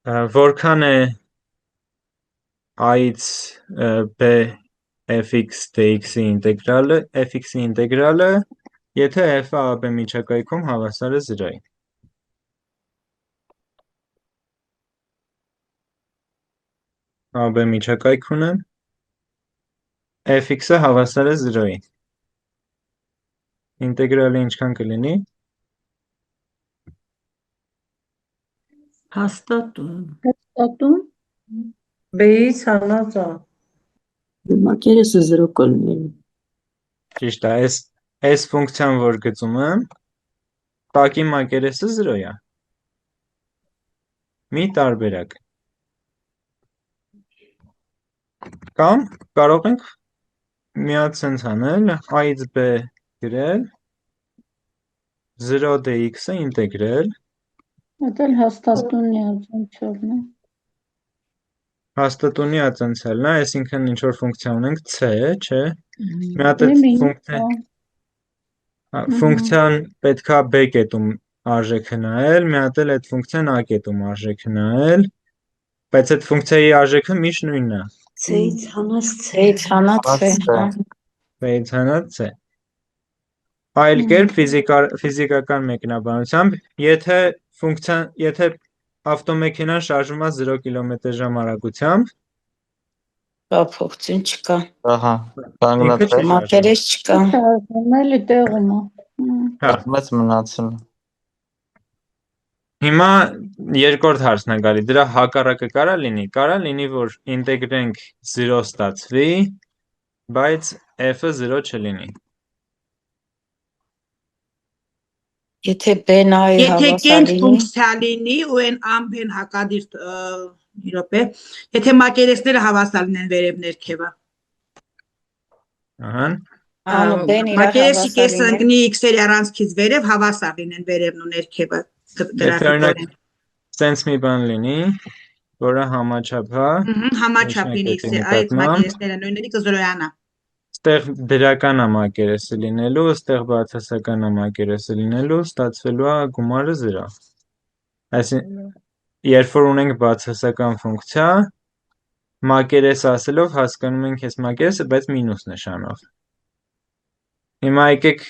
որքան է a-ից b fx dx-ի ինտեգրալը, եթե f-ը ab միջակայքում հավասար է 0-ի։ AB միջակայք ունեմ, fx-ը հավասար է 0-ի։ Ինտեգրալը ինչքան կլինի։ Հաստատում b-ից հանած a։ Մակերեսը 0 կլինի։ Ճիշտ է, այս ֆունկցիան, որ գծում եմ, տակի մակերեսը 0 է։ Մի տարբերակ։ Կամ կարող ենք մի հատ սենց անել, a-ից b գրել, 0 dx-ը ինտեգրել։ Այդ էլ հաստատունի արձանցյալն է։ Հաստատունի արձանցյալն է, այսինքն ինչ որ ֆունկցիա ունենք c, չէ։ Մի հատ այդ ֆունկցիան պետք է b կետում արժեքը նայել, մի հատ էլ այդ ֆունկցիան a կետում արժեքը նայել, բայց այդ ֆունկցիայի արժեքը միշտ նույնն է։ C-ից հանած C։ B-ից հանած C։ Այլ կերպ ֆիզիկական մեկնաբանությամբ, եթե ավտոմեքենան շարժվում է 0 կմ/ժ արագությամբ, Փոխություն չկա։ Ահա, կանգնած է։ Մակերես չկա։ Էլի տեղում է։ Մեծ մնացել։ Հիմա երկրորդ հարցն է գալի, դրա հակառակը կարա լինի, որ ինտեգրենք 0 ստացվի, բայց f-ը 0 չլինի։ Եթե B-ը Եթե հավասար կենտ լինի, ֆունկցիա լինի ու այն ամբեն հակադիր մի րոպե, եթե մակերեսները հավասար լինեն վերև ներքևը։ Ահա։ անը B-ն իրար Մակերեսի հավասար կեսը լինեն, ընկնի x-երի առանցքից վերև հավասար լինեն վերևն ու ներքևը Եթե օրինակ գրաֆիկորեն։ սենց մի բան լինի, որը համաչափա, Համաչափ լինի կետի այդ նկատմամբ, մակերեսները նույնը կզորոյանա։ ստեղ դրական է մակերեսը լինելու, ստեղ բացասական է մակերեսը լինելու, ստացվելու է գումարը 0։ Այսինքն, երբ որ ունենք բացասական ֆունկցիա, մակերես ասելով հասկանում ենք այս մակերեսը, բայց մինուս նշանով։ Հիմա եկեք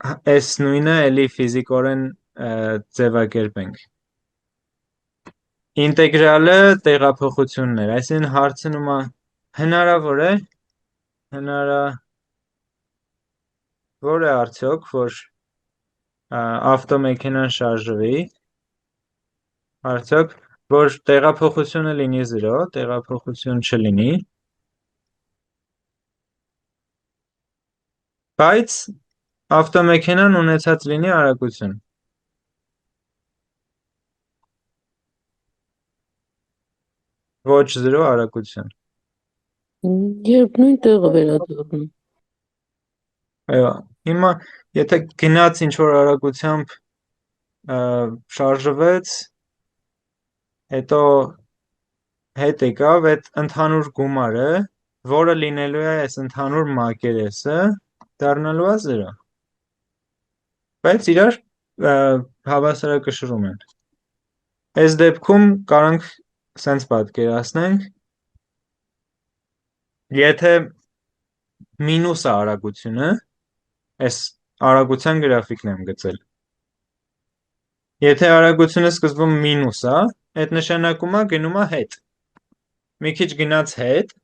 այս նույնը էլի ֆիզիկորեն ձևակերպենք։ Ինտեգրալը տեղափոխություններ, այսինքն հարցնում է հնարավոր է արդյոք, որ ավտոմեքենան շարժվի, արդյոք, որ տեղափոխությունը լինի 0, տեղափոխություն չլինի, բայց ավտոմեքենան ունեցած լինի արագություն։ Ոչ 0 արագություն։ երբ նույն տեղը վերադառնում։ Այո, հիմա եթե գնաց ինչ-որ արագությամբ շարժվեց, հետո հետ եկավ այդ ընդհանուր գումարը, որը լինելու է այս ընդհանուր մակերեսը, դառնալու է 0։ Բայց իրար հավասարակշռում են։ Այս դեպքում կարանք սենց պատկերացնենք, եթե մինուս է արագությունը, այս արագության գրաֆիկն եմ գծել։ Եթե արագությունը սկզբում մինուս է, այդ նշանակում է գնում է հետ։ Մի քիչ գնաց հետ,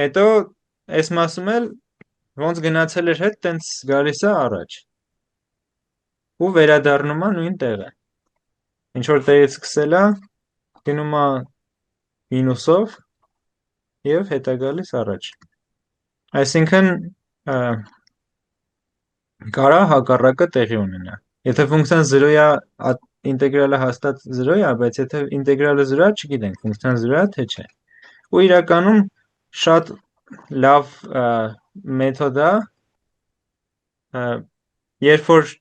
հետո այս մասում էլ ոնց գնացել էր հետ, տենց գալիս է առաջ։ Ու վերադառնում է նույն տեղը։ Ինչ որ տեղից սկսել է, գնում է մինուսով և հետ է գալիս առաջ։ Այսինքն կարա հակառակը տեղի ունենա։ Եթե ֆունկցիան 0 է, ինտեգրալը հաստատ 0 է, բայց եթե ինտեգրալը 0 է, չգիտենք, ֆունկցիան 0 է, թե չէ։ Ու իրականում շատ լավ մեթոդ է, երբ որ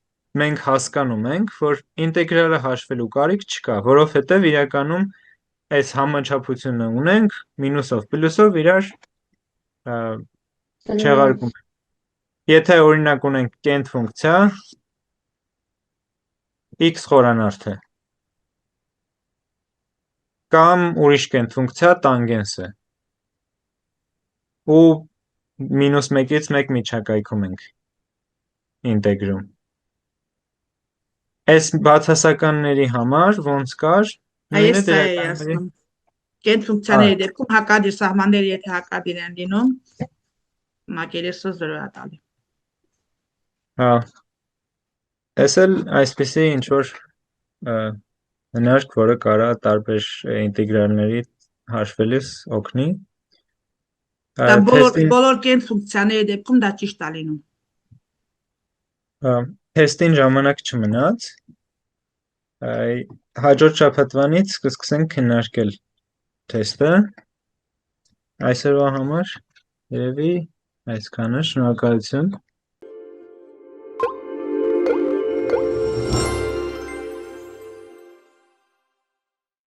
մենք հասկանում ենք, որ ինտեգրալը հաշվելու կարիք չկա, որովհետև իրականում այս համաչափությունը ունենք, մինուսով, պլյուսով իրար չեղարկում ենք։ Եթե օրինակ ունենք կենտ ֆունկցիա, x խորանարդ է, կամ ուրիշ կենտ ֆունկցիա տանգենսը, ու -1-ից 1 միջակայքում ենք ինտեգրում։ Այս բացասականների համար ոնց կար, նույնը Այս սա է ասում։ Կենտ ֆունկցիաների դեպքում հակադիր սահմանները եթե հակադիր են լինում, մակերեսը 0 է տալի։ Հա։ Այս էլ այսպիսի ինչ-որ հնարք, որը կարա տարբեր ինտեգրալների հաշվելիս օգնի։ Բոլոր կենտ ֆունկցիաների դեպքում դա ճիշտ է լինում։ Թեստին ժամանակ չմնաց, հաջորդ շաբաթվանից կսկսենք քննարկել թեստը, այսօրվա համար երևի այսքանը, շնորհակալություն։